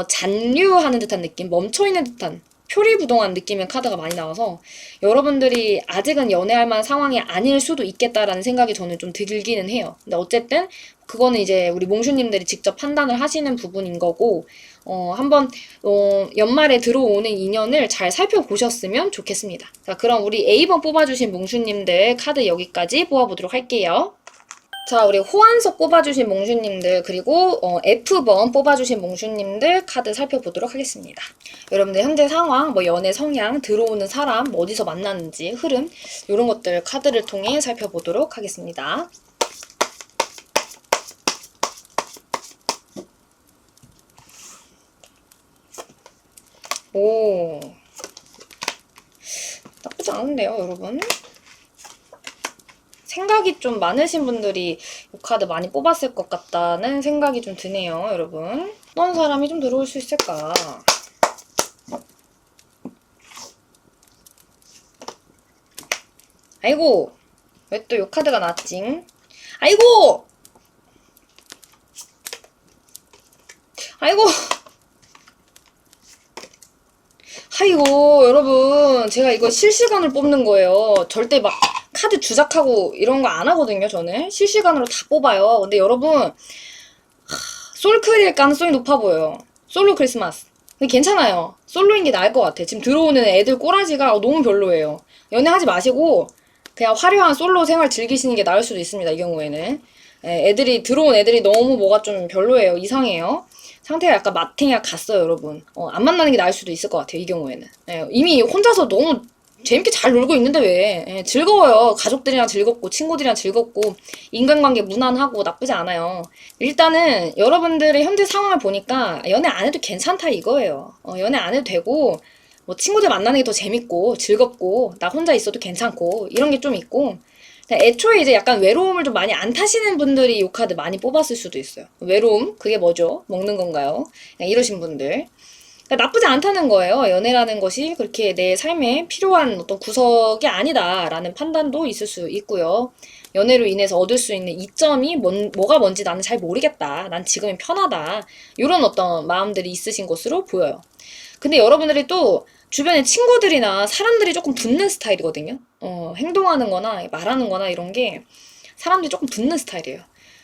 잔류하는 듯한 느낌, 멈춰있는 듯한 표리부동한 느낌의 카드가 많이 나와서 여러분들이 아직은 연애할 만한 상황이 아닐 수도 있겠다라는 생각이 저는 좀 들기는 해요. 근데 어쨌든 그거는 이제 우리 몽슈님들이 직접 판단을 하시는 부분인 거고 한번 연말에 들어오는 인연을 잘 살펴보셨으면 좋겠습니다. 자, 그럼 우리 A번 뽑아주신 몽슈님들 카드 여기까지 뽑아보도록 할게요. 자, 우리 호환석 뽑아주신 몽슈님들 그리고 F번 뽑아주신 몽슈님들 카드 살펴보도록 하겠습니다. 여러분들 현재 상황, 뭐 연애 성향, 들어오는 사람, 뭐 어디서 만났는지, 흐름 이런 것들 카드를 통해 살펴보도록 하겠습니다. 오, 나쁘지 않은데요, 여러분? 생각이 좀 많으신 분들이 이 카드 많이 뽑았을 것 같다는 생각이 좀 드네요, 여러분. 어떤 사람이 좀 들어올 수 있을까? 아이고, 왜 또 이 카드가 나왔지? 아이고! 아이고! 아이고, 여러분. 제가 이거 실시간으로 뽑는 거예요. 절대 막 카드 주작하고 이런 거 안 하거든요, 저는. 실시간으로 다 뽑아요. 근데 여러분, 솔클일 가능성이 높아 보여요. 솔로 크리스마스. 근데 괜찮아요. 솔로인 게 나을 것 같아. 지금 들어오는 애들 꼬라지가 너무 별로예요. 연애하지 마시고 그냥 화려한 솔로 생활 즐기시는 게 나을 수도 있습니다, 이 경우에는. 들어온 애들이 너무 뭐가 좀 별로예요. 이상해요. 상태가 약간 마탱이가 갔어요, 여러분. 안 만나는 게 나을 수도 있을 것 같아요, 이 경우에는. 이미 혼자서 너무 재밌게 잘 놀고 있는데 왜? 즐거워요. 가족들이랑 즐겁고, 친구들이랑 즐겁고, 인간관계 무난하고, 나쁘지 않아요. 일단은 여러분들의 현재 상황을 보니까 연애 안 해도 괜찮다 이거예요. 연애 안 해도 되고, 뭐 친구들 만나는 게 더 재밌고, 즐겁고, 나 혼자 있어도 괜찮고, 이런 게 좀 있고, 애초에 이제 약간 외로움을 좀 많이 안 타시는 분들이 이 카드 많이 뽑았을 수도 있어요. 외로움? 그게 뭐죠? 먹는 건가요? 이러신 분들. 그러니까 나쁘지 않다는 거예요. 연애라는 것이 그렇게 내 삶에 필요한 어떤 구석이 아니다라는 판단도 있을 수 있고요. 연애로 인해서 얻을 수 있는 이점이 뭐가 뭔지 나는 잘 모르겠다. 난 지금이 편하다. 이런 어떤 마음들이 있으신 것으로 보여요. 근데 여러분들이 또 주변에 친구들이나 사람들이 조금 붙는 스타일이거든요. 행동하는 거나 말하는 거나 이런 게 사람들이 조금 붙는 스타일이에요.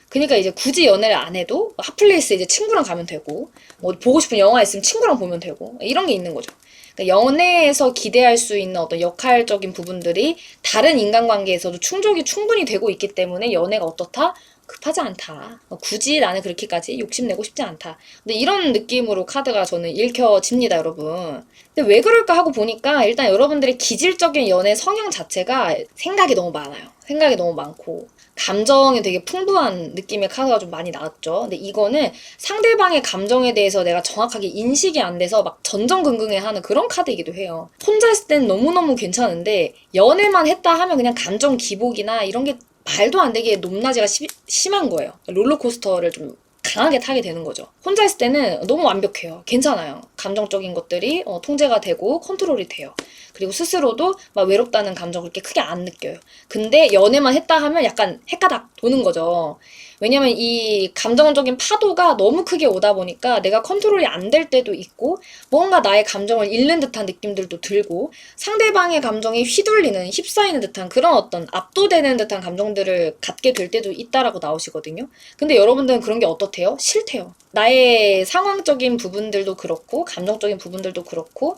그러니까 이제 굳이 연애를 안 해도 핫플레이스 이제 친구랑 가면 되고, 뭐 보고 싶은 영화 있으면 친구랑 보면 되고, 이런 게 있는 거죠. 그러니까 연애에서 기대할 수 있는 어떤 역할적인 부분들이 다른 인간관계에서도 충족이 충분히 되고 있기 때문에 연애가 어떻다? 급하지 않다. 굳이 나는 그렇게까지 욕심내고 싶지 않다. 근데 이런 느낌으로 카드가 저는 읽혀집니다, 여러분. 근데 왜 그럴까 하고 보니까 일단 여러분들의 기질적인 연애 성향 자체가 생각이 너무 많아요. 생각이 너무 많고 감정이 되게 풍부한 느낌의 카드가 좀 많이 나왔죠. 근데 이거는 상대방의 감정에 대해서 내가 정확하게 인식이 안 돼서 막 전전긍긍해하는 그런 카드이기도 해요. 혼자 있을 땐 너무너무 괜찮은데 연애만 했다 하면 그냥 감정 기복이나 이런 게 말도 안 되게 높낮이가 심한 거예요. 롤러코스터를 좀 강하게 타게 되는 거죠. 혼자 있을 때는 너무 완벽해요. 괜찮아요. 감정적인 것들이 통제가 되고 컨트롤이 돼요. 그리고 스스로도 막 외롭다는 감정을 그렇게 크게 안 느껴요. 근데 연애만 했다 하면 약간 헷가닥 도는 거죠. 왜냐면 이 감정적인 파도가 너무 크게 오다 보니까 내가 컨트롤이 안 될 때도 있고 뭔가 나의 감정을 잃는 듯한 느낌들도 들고 상대방의 감정이 휘둘리는 휩싸이는 듯한 그런 어떤 압도되는 듯한 감정들을 갖게 될 때도 있다라고 나오시거든요. 근데 여러분들은 그런 게 어떻대요? 싫대요. 나의 상황적인 부분들도 그렇고 감정적인 부분들도 그렇고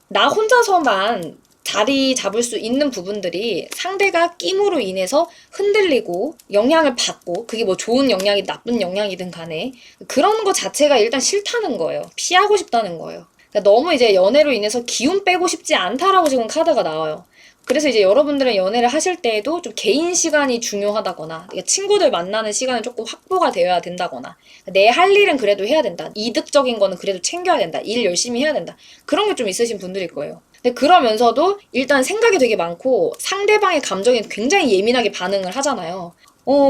나 혼자서만 자리 잡을 수 있는 부분들이 상대가 끼므로 인해서 흔들리고 영향을 받고 그게 뭐 좋은 영향이 나쁜 영향이든 간에 그런 거 자체가 일단 싫다는 거예요. 피하고 싶다는 거예요. 그러니까 너무 이제 연애로 인해서 기운 빼고 싶지 않다라고 지금 카드가 나와요. 그래서 이제 여러분들은 연애를 하실 때에도 좀 개인 시간이 중요하다거나 그러니까 친구들 만나는 시간은 조금 확보가 되어야 된다거나 내 할 일은 그래도 해야 된다. 이득적인 거는 그래도 챙겨야 된다. 일 열심히 해야 된다. 그런 게 좀 있으신 분들일 거예요. 근데 그러면서도 일단 생각이 되게 많고 상대방의 감정에 굉장히 예민하게 반응을 하잖아요.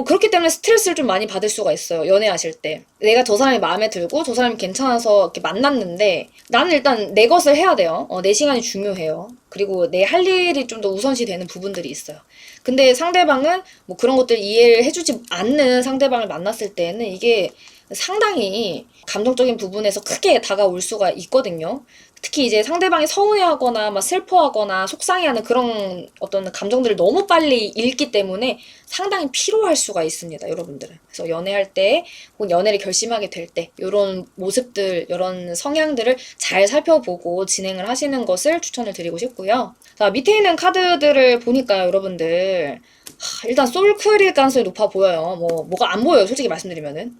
그렇기 때문에 스트레스를 좀 많이 받을 수가 있어요. 연애하실 때. 내가 저 사람이 마음에 들고 저 사람이 괜찮아서 이렇게 만났는데 나는 일단 내 것을 해야 돼요. 내 시간이 중요해요. 그리고 내 할 일이 좀 더 우선시 되는 부분들이 있어요. 근데 상대방은 뭐 그런 것들 이해를 해주지 않는 상대방을 만났을 때는 이게 상당히 감정적인 부분에서 크게 다가올 수가 있거든요. 특히 이제 상대방이 서운해하거나 막 슬퍼하거나 속상해하는 그런 어떤 감정들을 너무 빨리 읽기 때문에 상당히 피로할 수가 있습니다, 여러분들은. 그래서 연애할 때 혹은 연애를 결심하게 될 때 이런 모습들, 이런 성향들을 잘 살펴보고 진행을 하시는 것을 추천을 드리고 싶고요. 자, 밑에 있는 카드들을 보니까 여러분들 일단 솔클일 가능성이 높아 보여요. 뭐가 안 보여요. 솔직히 말씀드리면은.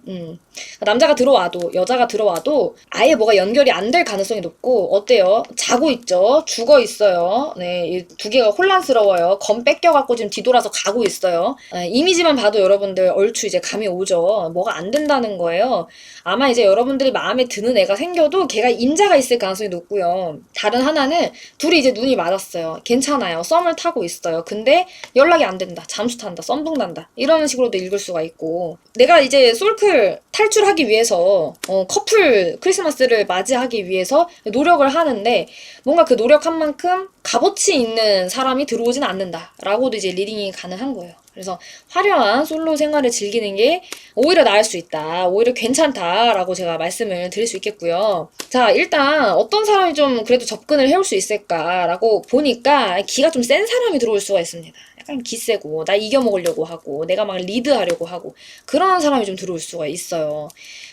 남자가 들어와도, 여자가 들어와도 아예 뭐가 연결이 안 될 가능성이 높고, 어때요? 자고 있죠? 죽어 있어요. 네, 이 두 개가 혼란스러워요. 검 뺏겨갖고 지금 뒤돌아서 가고 있어요. 이미지만 봐도 여러분들 얼추 이제 감이 오죠. 뭐가 안 된다는 거예요. 아마 이제 여러분들이 마음에 드는 애가 생겨도 걔가 인자가 있을 가능성이 높고요. 다른 하나는 둘이 이제 눈이 맞았어요. 괜찮아요. 썸을 타고 있어요. 근데 연락이 안 된다. 잠수 탄다. 썸둥 난다. 이런 식으로도 읽을 수가 있고 내가 이제 솔클 탈출하기 위해서 커플 크리스마스를 맞이하기 위해서 노력을 하는데 뭔가 그 노력한 만큼 값어치 있는 사람이 들어오진 않는다라고도 이제 리딩이 가능한 거예요. 그래서 화려한 솔로 생활을 즐기는 게 오히려 나을 수 있다. 오히려 괜찮다라고 제가 말씀을 드릴 수 있겠고요. 자, 일단 어떤 사람이 좀 그래도 접근을 해올 수 있을까라고 보니까 기가 좀 센 사람이 들어올 수가 있습니다. 약간 기세고 나 이겨먹으려고 하고 내가 막 리드하려고 하고 그런 사람이 좀 들어올 수가 있어요.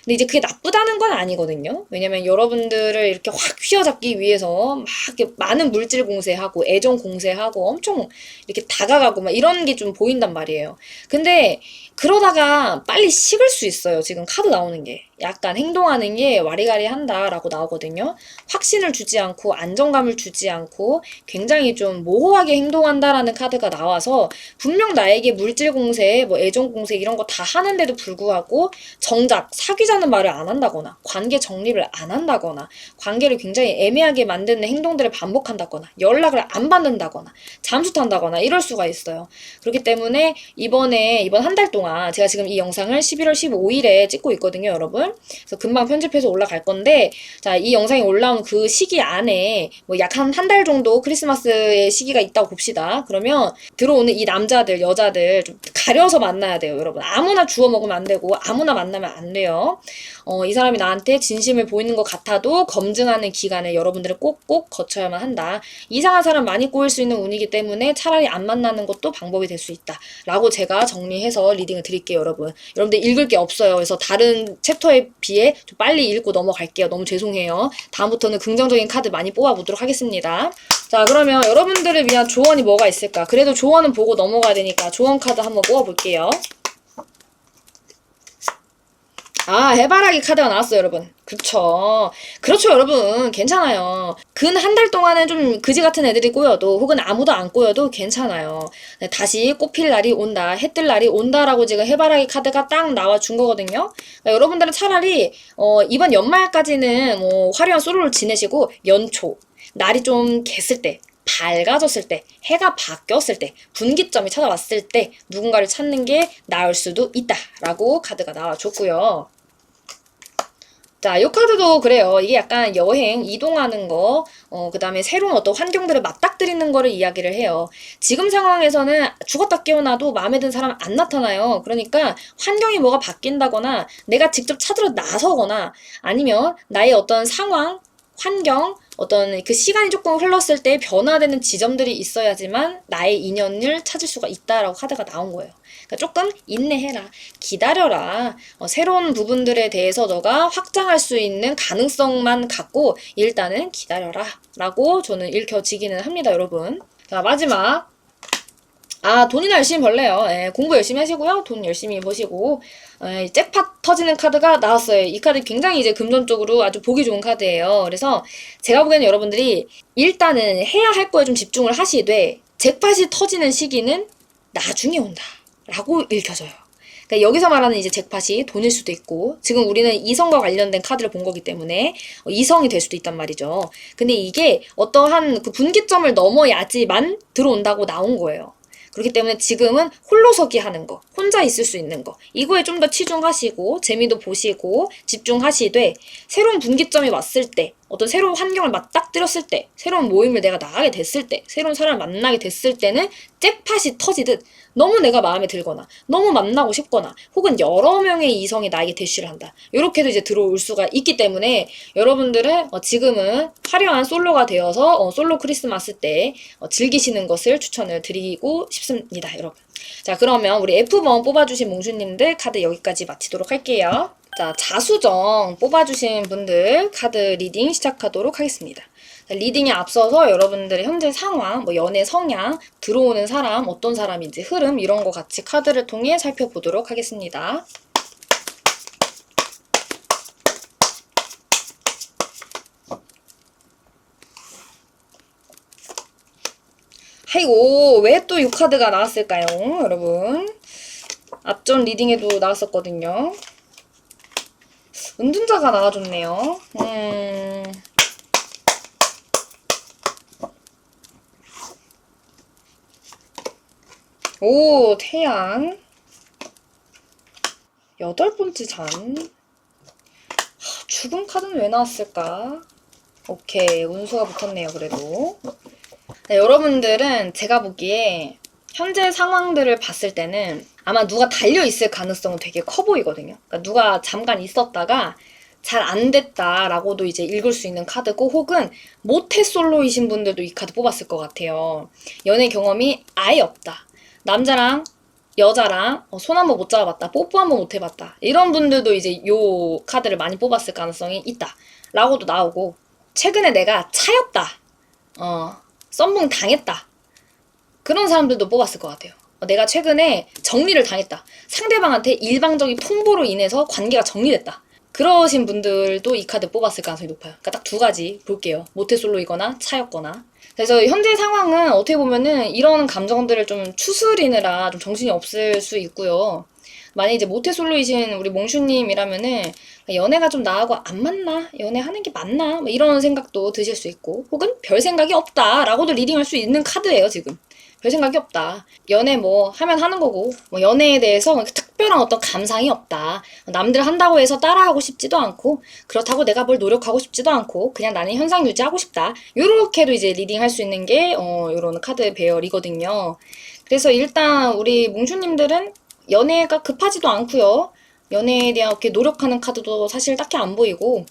근데 이제 그게 나쁘다는 건 아니거든요. 왜냐면 여러분들을 이렇게 확 휘어잡기 위해서 막 이렇게 많은 물질 공세하고 애정 공세하고 엄청 이렇게 다가가고 막 이런 게 좀 보인단 말이에요. 근데 그러다가 빨리 식을 수 있어요. 지금 카드 나오는 게. 약간 행동하는 게 와리가리 한다라고 나오거든요. 확신을 주지 않고 안정감을 주지 않고 굉장히 좀 모호하게 행동한다라는 카드가 나와서 분명 나에게 물질 공세, 뭐 애정 공세 이런 거 다 하는데도 불구하고 정작 사귀자는 말을 안 한다거나 관계 정립을 안 한다거나 관계를 굉장히 애매하게 만드는 행동들을 반복한다거나 연락을 안 받는다거나 잠수 탄다거나 이럴 수가 있어요. 그렇기 때문에 이번 한 달 동안 제가 지금 이 영상을 11월 15일에 찍고 있거든요, 여러분. 여러분. 그래서 금방 편집해서 올라갈 건데, 자, 이 영상이 올라온 그 시기 안에 뭐 약 한 달 정도 크리스마스의 시기가 있다고 봅시다. 그러면 들어오는 이 남자들, 여자들 좀 가려서 만나야 돼요, 여러분. 아무나 주워 먹으면 안 되고 아무나 만나면 안 돼요. 이 사람이 나한테 진심을 보이는 것 같아도 검증하는 기간을 여러분들은 꼭꼭 거쳐야만 한다. 이상한 사람 많이 꼬일 수 있는 운이기 때문에 차라리 안 만나는 것도 방법이 될 수 있다. 라고 제가 정리해서 리딩을 드릴게요, 여러분. 여러분들 읽을 게 없어요. 그래서 다른 챕터에 비해 좀 빨리 읽고 넘어갈게요. 너무 죄송해요. 다음부터는 긍정적인 카드 많이 뽑아보도록 하겠습니다. 자, 그러면 여러분들을 위한 조언이 뭐가 있을까? 그래도 조언은 보고 넘어가야 되니까 조언 카드 한번 뽑아볼게요. 아, 해바라기 카드가 나왔어요, 여러분. 그쵸. 그렇죠, 여러분. 괜찮아요. 근 한 달 동안은 좀 그지 같은 애들이 꼬여도, 혹은 아무도 안 꼬여도 괜찮아요. 네, 다시 꽃필 날이 온다, 해 뜰 날이 온다라고 지금 해바라기 카드가 딱 나와준 거거든요. 그러니까 여러분들은 차라리, 이번 연말까지는 뭐 화려한 솔로를 지내시고, 연초, 날이 좀 갰을 때, 밝아졌을 때, 해가 바뀌었을 때, 분기점이 찾아왔을 때 누군가를 찾는 게 나을 수도 있다라고 카드가 나와줬고요. 자, 이 카드도 그래요. 이게 약간 여행, 이동하는 거, 그 다음에 새로운 어떤 환경들을 맞닥뜨리는 거를 이야기를 해요. 지금 상황에서는 죽었다 깨어나도 마음에 든 사람 안 나타나요. 그러니까 환경이 뭐가 바뀐다거나 내가 직접 찾으러 나서거나 아니면 나의 어떤 상황, 환경, 어떤 그 시간이 조금 흘렀을 때 변화되는 지점들이 있어야지만 나의 인연을 찾을 수가 있다라고 카드가 나온 거예요. 그러니까 조금 인내해라. 기다려라. 새로운 부분들에 대해서 너가 확장할 수 있는 가능성만 갖고 일단은 기다려라. 라고 저는 읽혀지기는 합니다, 여러분. 자, 마지막. 아, 돈이나 열심히 벌래요. 예, 공부 열심히 하시고요. 돈 열심히 버시고. 잭팟 터지는 카드가 나왔어요. 이 카드 굉장히 이제 금전적으로 아주 보기 좋은 카드예요. 그래서 제가 보기에는 여러분들이 일단은 해야 할 거에 좀 집중을 하시되 잭팟이 터지는 시기는 나중에 온다. 라고 읽혀져요. 그러니까 여기서 말하는 이제 잭팟이 돈일 수도 있고, 지금 우리는 이성과 관련된 카드를 본 거기 때문에 이성이 될 수도 있단 말이죠. 근데 이게 어떠한 그 분기점을 넘어야지만 들어온다고 나온 거예요. 그렇기 때문에 지금은 홀로서기 하는 거, 혼자 있을 수 있는 거, 이거에 좀 더 치중하시고 재미도 보시고 집중하시되 새로운 분기점이 왔을 때, 어떤 새로운 환경을 맞닥뜨렸을 때, 새로운 모임을 내가 나가게 됐을 때, 새로운 사람을 만나게 됐을 때는 잭팟이 터지듯 너무 내가 마음에 들거나 너무 만나고 싶거나 혹은 여러 명의 이성이 나에게 대시를 한다. 이렇게도 이제 들어올 수가 있기 때문에 여러분들은 지금은 화려한 솔로가 되어서 솔로 크리스마스 때 즐기시는 것을 추천을 드리고 싶습니다, 여러분. 자, 그러면 우리 F번 뽑아주신 몽슈님들 카드 여기까지 마치도록 할게요. 자, 자수정 뽑아주신 분들 카드 리딩 시작하도록 하겠습니다. 자, 리딩에 앞서서 여러분들의 현재 상황, 뭐 연애 성향, 들어오는 사람, 어떤 사람인지 흐름 이런 거 같이 카드를 통해 살펴보도록 하겠습니다. 아이고, 왜 또 이 카드가 나왔을까요, 여러분? 앞전 리딩에도 나왔었거든요. 은둔자가 나와줬네요. 오, 태양. 8번째 잔. 죽음 카드는 왜 나왔을까? 오케이, 운수가 붙었네요, 그래도. 네, 여러분들은 제가 보기에 현재 상황들을 봤을 때는 아마 누가 달려있을 가능성은 되게 커 보이거든요. 그러니까 누가 잠깐 있었다가 잘 안 됐다라고도 이제 읽을 수 있는 카드고, 혹은 모태솔로이신 분들도 이 카드 뽑았을 것 같아요. 연애 경험이 아예 없다. 남자랑 여자랑 손 한 번 못 잡아봤다. 뽀뽀 한 번 못 해봤다. 이런 분들도 이제 요 카드를 많이 뽑았을 가능성이 있다. 라고도 나오고, 최근에 내가 차였다. 썸붕 당했다. 그런 사람들도 뽑았을 것 같아요. 내가 최근에 정리를 당했다. 상대방한테 일방적인 통보로 인해서 관계가 정리됐다. 그러신 분들도 이 카드 뽑았을 가능성이 높아요. 그러니까 딱 두 가지 볼게요. 모태솔로이거나 차였거나. 그래서 현재 상황은 어떻게 보면은 이런 감정들을 좀 추스리느라 좀 정신이 없을 수 있고요. 만약에 이제 모태솔로이신 우리 몽슈님이라면은 연애가 좀 나하고 안 맞나? 연애하는 게 맞나? 뭐 이런 생각도 드실 수 있고, 혹은 별 생각이 없다라고도 리딩할 수 있는 카드예요, 지금. 별 생각이 없다. 연애 뭐 하면 하는 거고, 뭐 연애에 대해서 특별한 어떤 감상이 없다. 남들 한다고 해서 따라하고 싶지도 않고, 그렇다고 내가 뭘 노력하고 싶지도 않고, 그냥 나는 현상 유지하고 싶다. 요렇게도 이제 리딩 할 수 있는 게, 요런 카드 배열이거든요. 그래서 일단 우리 몽주님들은 연애가 급하지도 않고요. 연애에 대한 이렇게 노력하는 카드도 사실 딱히 안 보이고,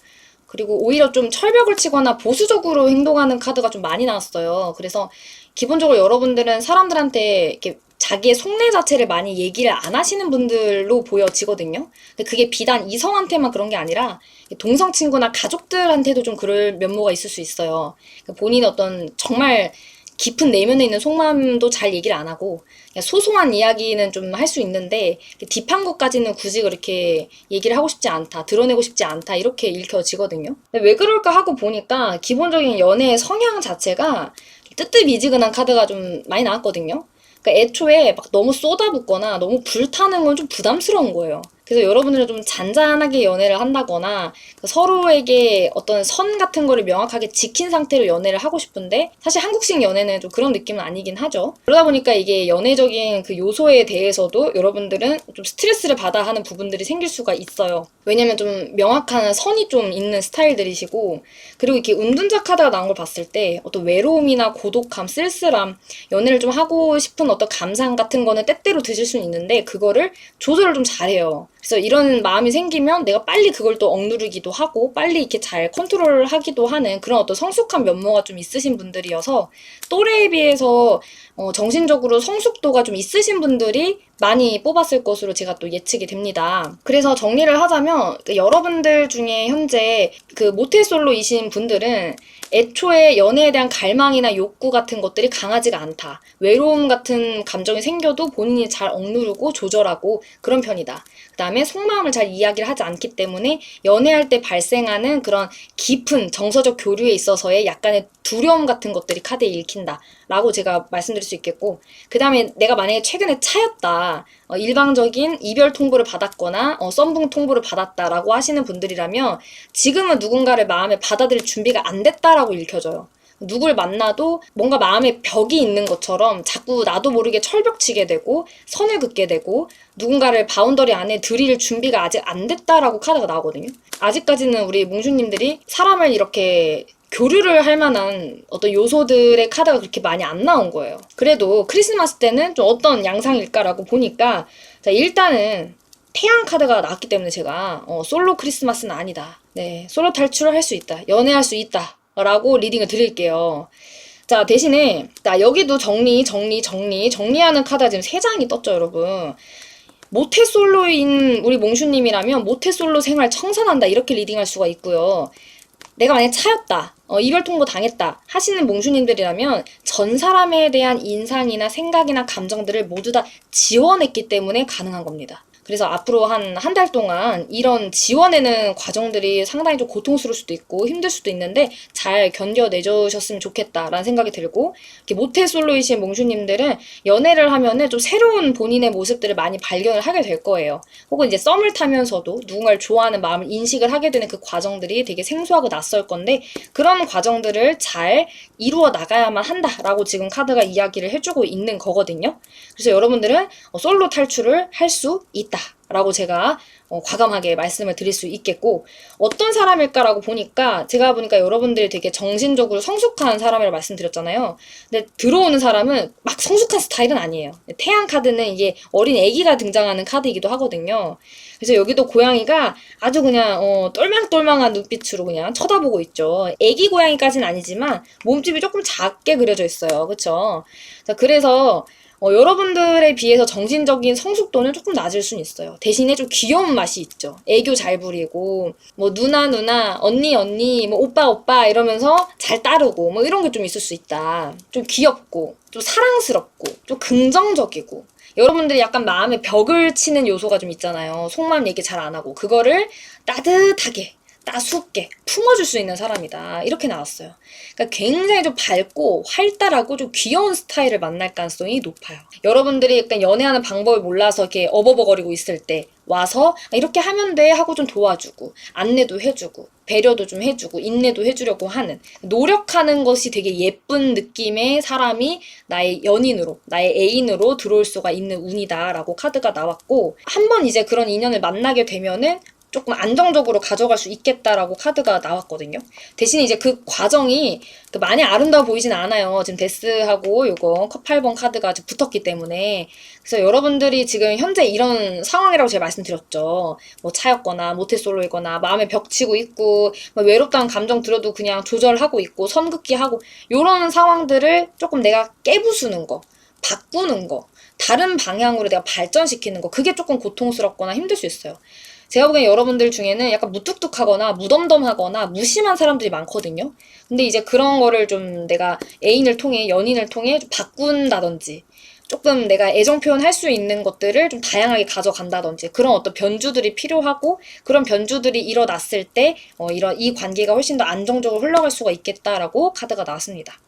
그리고 오히려 좀 철벽을 치거나 보수적으로 행동하는 카드가 좀 많이 나왔어요. 그래서 기본적으로 여러분들은 사람들한테 이렇게 자기의 속내 자체를 많이 얘기를 안 하시는 분들로 보여지거든요. 근데 그게 비단 이성한테만 그런 게 아니라 동성 친구나 가족들한테도 좀 그럴 면모가 있을 수 있어요. 그러니까 본인의 어떤 정말 깊은 내면에 있는 속마음도 잘 얘기를 안 하고 그냥 소소한 이야기는 좀 할 수 있는데 딥한 것까지는 굳이 그렇게 얘기를 하고 싶지 않다, 드러내고 싶지 않다 이렇게 읽혀지거든요. 근데 왜 그럴까 하고 보니까 기본적인 연애의 성향 자체가 뜨뜻미지근한 카드가 좀 많이 나왔거든요. 그러니까 애초에 막 너무 쏟아붓거나 너무 불타는 건 좀 부담스러운 거예요. 그래서 여러분들은 좀 잔잔하게 연애를 한다거나 서로에게 어떤 선 같은 거를 명확하게 지킨 상태로 연애를 하고 싶은데 사실 한국식 연애는 좀 그런 느낌은 아니긴 하죠. 그러다 보니까 이게 연애적인 그 요소에 대해서도 여러분들은 좀 스트레스를 받아 하는 부분들이 생길 수가 있어요. 왜냐면 좀 명확한 선이 좀 있는 스타일들이시고 그리고 이렇게 운둔자 카드가 나온 걸 봤을 때 어떤 외로움이나 고독함, 쓸쓸함, 연애를 좀 하고 싶은 어떤 감상 같은 거는 때때로 드실 수는 있는데 그거를 조절을 좀 잘해요. 그래서 이런 마음이 생기면 내가 빨리 그걸 또 억누르기도 하고 빨리 이렇게 잘 컨트롤하기도 하는 그런 어떤 성숙한 면모가 좀 있으신 분들이어서 또래에 비해서 정신적으로 성숙도가 좀 있으신 분들이 많이 뽑았을 것으로 제가 또 예측이 됩니다. 그래서 정리를 하자면 여러분들 중에 현재 그 모태솔로이신 분들은 애초에 연애에 대한 갈망이나 욕구 같은 것들이 강하지가 않다. 외로움 같은 감정이 생겨도 본인이 잘 억누르고 조절하고 그런 편이다. 그 다음에 속마음을 잘 이야기를 하지 않기 때문에 연애할 때 발생하는 그런 깊은 정서적 교류에 있어서의 약간의 두려움 같은 것들이 카드에 읽힌다. 라고 제가 말씀드릴 수 있겠고 그 다음에 내가 만약에 최근에 차였다. 일방적인 이별 통보를 받았거나 썸붕 통보를 받았다라고 하시는 분들이라면 지금은 누군가를 마음에 받아들일 준비가 안 됐다라고 읽혀져요. 누굴 만나도 뭔가 마음에 벽이 있는 것처럼 자꾸 나도 모르게 철벽치게 되고 선을 긋게 되고 누군가를 바운더리 안에 들일 준비가 아직 안 됐다라고 카드가 나오거든요. 아직까지는 우리 몽주님들이 사람을 이렇게 교류를 할 만한 어떤 요소들의 카드가 그렇게 많이 안 나온 거예요. 그래도 크리스마스 때는 좀 어떤 양상일까라고 보니까 자, 일단은 태양 카드가 나왔기 때문에 제가 솔로 크리스마스는 아니다. 네, 솔로 탈출을 할 수 있다. 연애할 수 있다. 라고 리딩을 드릴게요. 자, 대신에 나 여기도 정리하는 카드가 지금 3장이 떴죠, 여러분. 모태솔로인 우리 몽슈님이라면 모태솔로 생활 청산한다 이렇게 리딩할 수가 있고요. 내가 만약에 차였다. 이별 통보 당했다 하시는 몽슈님들이라면 전 사람에 대한 인상이나 생각이나 감정들을 모두 다 지워냈기 때문에 가능한 겁니다. 그래서 앞으로 한 달 동안 이런 지워내는 과정들이 상당히 좀 고통스러울 수도 있고 힘들 수도 있는데 잘 견뎌내주셨으면 좋겠다라는 생각이 들고 이렇게 모태솔로이신 몽주님들은 연애를 하면은 좀 새로운 본인의 모습들을 많이 발견을 하게 될 거예요. 혹은 이제 썸을 타면서도 누군가를 좋아하는 마음을 인식을 하게 되는 그 과정들이 되게 생소하고 낯설 건데 그런 과정들을 잘 이루어 나가야만 한다라고 지금 카드가 이야기를 해주고 있는 거거든요. 그래서 여러분들은 솔로 탈출을 할 수 있다. 라고 제가 과감하게 말씀을 드릴 수 있겠고 어떤 사람일까라고 보니까 제가 보니까 여러분들이 되게 정신적으로 성숙한 사람이라고 말씀드렸잖아요. 근데 들어오는 사람은 막 성숙한 스타일은 아니에요. 태양 카드는 이게 어린 애기가 등장하는 카드이기도 하거든요. 그래서 여기도 고양이가 아주 그냥 똘망똘망한 눈빛으로 그냥 쳐다보고 있죠. 애기 고양이까지는 아니지만 몸집이 조금 작게 그려져 있어요. 그쵸? 자, 그래서 여러분들에 비해서 정신적인 성숙도는 조금 낮을 수는 있어요. 대신에 좀 귀여운 맛이 있죠. 애교 잘 부리고, 뭐, 누나, 언니, 뭐, 오빠, 이러면서 잘 따르고, 뭐, 이런 게 좀 있을 수 있다. 좀 귀엽고, 좀 사랑스럽고, 좀 긍정적이고. 여러분들이 약간 마음에 벽을 치는 요소가 좀 있잖아요. 속마음 얘기 잘 안 하고. 그거를 따뜻하게, 따숩게 품어줄 수 있는 사람이다. 이렇게 나왔어요. 그러니까 굉장히 좀 밝고 활달하고 좀 귀여운 스타일을 만날 가능성이 높아요. 여러분들이 약간 연애하는 방법을 몰라서 이렇게 어버버거리고 있을 때 와서 이렇게 하면 돼 하고 좀 도와주고 안내도 해주고 배려도 좀 해주고 인내도 해주려고 하는 노력하는 것이 되게 예쁜 느낌의 사람이 나의 연인으로 나의 애인으로 들어올 수가 있는 운이다라고 카드가 나왔고 한번 이제 그런 인연을 만나게 되면은 조금 안정적으로 가져갈 수 있겠다라고 카드가 나왔거든요. 대신 이제 그 과정이 많이 아름다워 보이진 않아요. 지금 데스하고 요거 컵 8번 카드가 붙었기 때문에. 그래서 여러분들이 지금 현재 이런 상황이라고 제가 말씀드렸죠. 뭐 차였거나 모태솔로이거나 마음에 벽치고 있고 뭐 외롭다는 감정 들어도 그냥 조절하고 있고 선긋기 하고 요런 상황들을 조금 내가 깨부수는 거, 바꾸는 거, 다른 방향으로 내가 발전시키는 거 그게 조금 고통스럽거나 힘들 수 있어요. 제가 보기엔 여러분들 중에는 약간 무뚝뚝하거나 무덤덤하거나 무심한 사람들이 많거든요. 근데 이제 그런 거를 좀 내가 애인을 통해 연인을 통해 좀 바꾼다든지 조금 내가 애정 표현할 수 있는 것들을 좀 다양하게 가져간다든지 그런 어떤 변주들이 필요하고 그런 변주들이 일어났을 때 이런 이 관계가 훨씬 더 안정적으로 흘러갈 수가 있겠다라고 카드가 나왔습니다.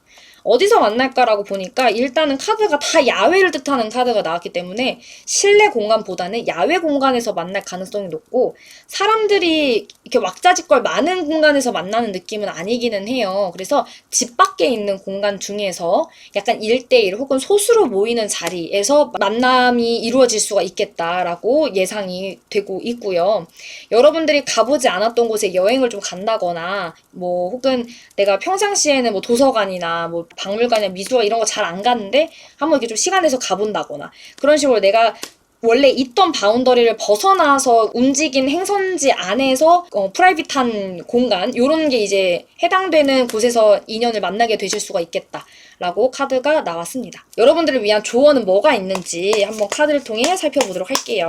어디서 만날까라고 보니까 일단은 카드가 다 야외를 뜻하는 카드가 나왔기 때문에 실내 공간보다는 야외 공간에서 만날 가능성이 높고 사람들이 이렇게 왁자지껄 많은 공간에서 만나는 느낌은 아니기는 해요. 그래서 집 밖에 있는 공간 중에서 약간 1대1 혹은 소수로 모이는 자리에서 만남이 이루어질 수가 있겠다라고 예상이 되고 있고요. 여러분들이 가보지 않았던 곳에 여행을 좀 간다거나 뭐 혹은 내가 평상시에는 뭐 도서관이나 뭐 박물관이나 미술관 이런 거 잘 안 가는데 한번 이렇게 좀 시간 내서 가본다거나 그런 식으로 내가 원래 있던 바운더리를 벗어나서 움직인 행선지 안에서 프라이빗한 공간 요런 게 이제 해당되는 곳에서 인연을 만나게 되실 수가 있겠다라고 카드가 나왔습니다. 여러분들을 위한 조언은 뭐가 있는지 한번 카드를 통해 살펴보도록 할게요.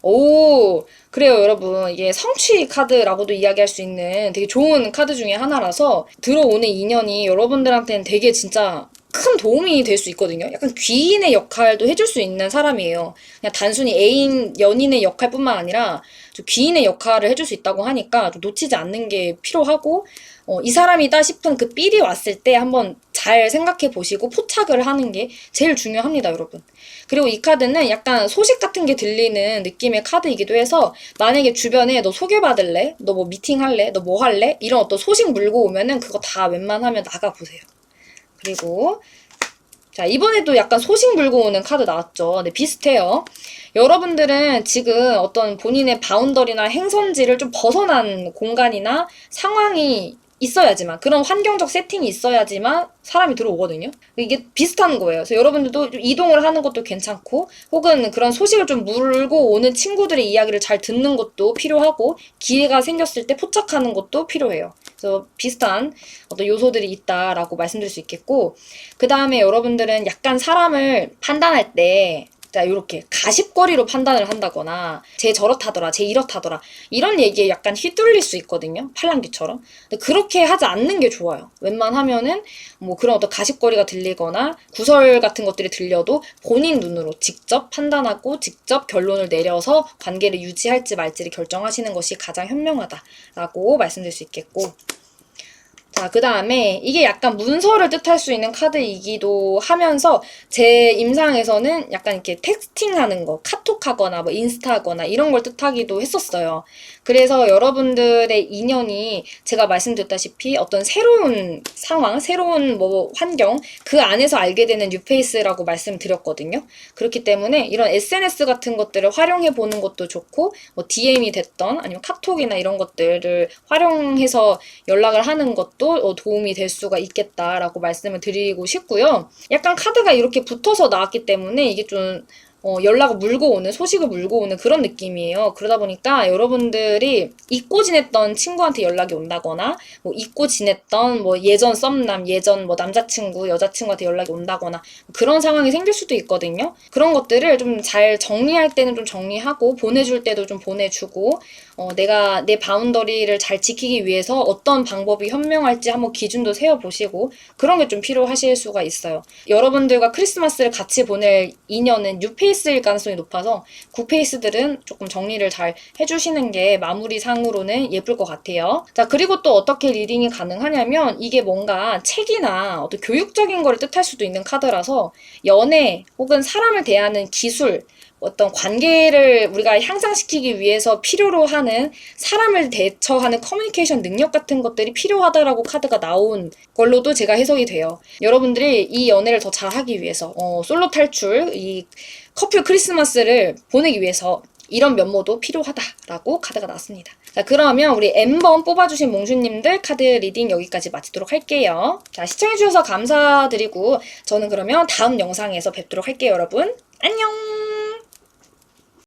오, 그래요, 여러분. 이게 성취 카드라고도 이야기할 수 있는 되게 좋은 카드 중에 하나라서 들어오는 인연이 여러분들한테는 되게 진짜 큰 도움이 될 수 있거든요. 약간 귀인의 역할도 해줄 수 있는 사람이에요. 그냥 단순히 애인, 연인의 역할뿐만 아니라 좀 귀인의 역할을 해줄 수 있다고 하니까 좀 놓치지 않는 게 필요하고, 이 사람이다 싶은 그 삘이 왔을 때 한번 잘 생각해 보시고 포착을 하는 게 제일 중요합니다, 여러분. 그리고 이 카드는 약간 소식 같은 게 들리는 느낌의 카드이기도 해서 만약에 주변에 너 소개받을래? 너 뭐 미팅할래? 너 뭐 할래? 이런 어떤 소식 물고 오면은 그거 다 웬만하면 나가보세요. 그리고 자, 이번에도 약간 소식 물고 오는 카드 나왔죠. 네, 비슷해요. 여러분들은 지금 어떤 본인의 바운더리나 행선지를 좀 벗어난 공간이나 상황이 있어야지만, 그런 환경적 세팅이 있어야지만 사람이 들어오거든요. 이게 비슷한 거예요. 그래서 여러분들도 좀 이동을 하는 것도 괜찮고, 혹은 그런 소식을 좀 물고 오는 친구들의 이야기를 잘 듣는 것도 필요하고, 기회가 생겼을 때 포착하는 것도 필요해요. 그래서 비슷한 어떤 요소들이 있다라고 말씀드릴 수 있겠고, 그 다음에 여러분들은 약간 사람을 판단할 때 자, 요렇게 가십거리로 판단을 한다거나 쟤 저렇다더라, 쟤 이렇다더라 이런 얘기에 약간 휘둘릴 수 있거든요. 팔랑귀처럼. 근데 그렇게 하지 않는 게 좋아요. 웬만하면은 뭐 그런 어떤 가십거리가 들리거나 구설 같은 것들이 들려도 본인 눈으로 직접 판단하고 직접 결론을 내려서 관계를 유지할지 말지를 결정하시는 것이 가장 현명하다라고 말씀드릴 수 있겠고, 자, 그 다음에 이게 약간 문서를 뜻할 수 있는 카드이기도 하면서 제 임상에서는 약간 이렇게 텍스팅하는 거, 카톡하거나 뭐 인스타하거나 이런 걸 뜻하기도 했었어요. 그래서 여러분들의 인연이 제가 말씀드렸다시피 어떤 새로운 상황, 새로운 뭐 환경 그 안에서 알게 되는 뉴페이스라고 말씀드렸거든요. 그렇기 때문에 이런 SNS 같은 것들을 활용해 보는 것도 좋고 뭐 DM이 됐던 아니면 카톡이나 이런 것들을 활용해서 연락을 하는 것도 도움이 될 수가 있겠다라고 말씀을 드리고 싶고요. 약간 카드가 이렇게 붙어서 나왔기 때문에 이게 좀 연락을 물고 오는, 소식을 물고 오는 그런 느낌이에요. 그러다 보니까 여러분들이 잊고 지냈던 친구한테 연락이 온다거나, 뭐 잊고 지냈던 뭐 예전 썸남, 예전 뭐 남자친구, 여자친구한테 연락이 온다거나 그런 상황이 생길 수도 있거든요. 그런 것들을 좀 잘 정리할 때는 좀 정리하고, 보내줄 때도 좀 보내주고, 내가 내 바운더리를 잘 지키기 위해서 어떤 방법이 현명할지 한번 기준도 세워보시고, 그런 게 좀 필요하실 수가 있어요. 여러분들과 크리스마스를 같이 보낼 인연은 뉴페이스 굿페이스일 가능성이 높아서 굿페이스들은 조금 정리를 잘 해주시는 게 마무리상으로는 예쁠 것 같아요. 자, 그리고 또 어떻게 리딩이 가능하냐면 이게 뭔가 책이나 어떤 교육적인 거를 뜻할 수도 있는 카드라서 연애 혹은 사람을 대하는 기술, 어떤 관계를 우리가 향상시키기 위해서 필요로 하는 사람을 대처하는 커뮤니케이션 능력 같은 것들이 필요하다라고 카드가 나온 걸로도 제가 해석이 돼요. 여러분들이 이 연애를 더 잘하기 위해서 솔로 탈출, 이 커플 크리스마스를 보내기 위해서 이런 면모도 필요하다라고 카드가 나왔습니다. 자, 그러면 우리 N번 뽑아주신 몽주님들 카드 리딩 여기까지 마치도록 할게요. 자, 시청해주셔서 감사드리고 저는 그러면 다음 영상에서 뵙도록 할게요, 여러분. 안녕!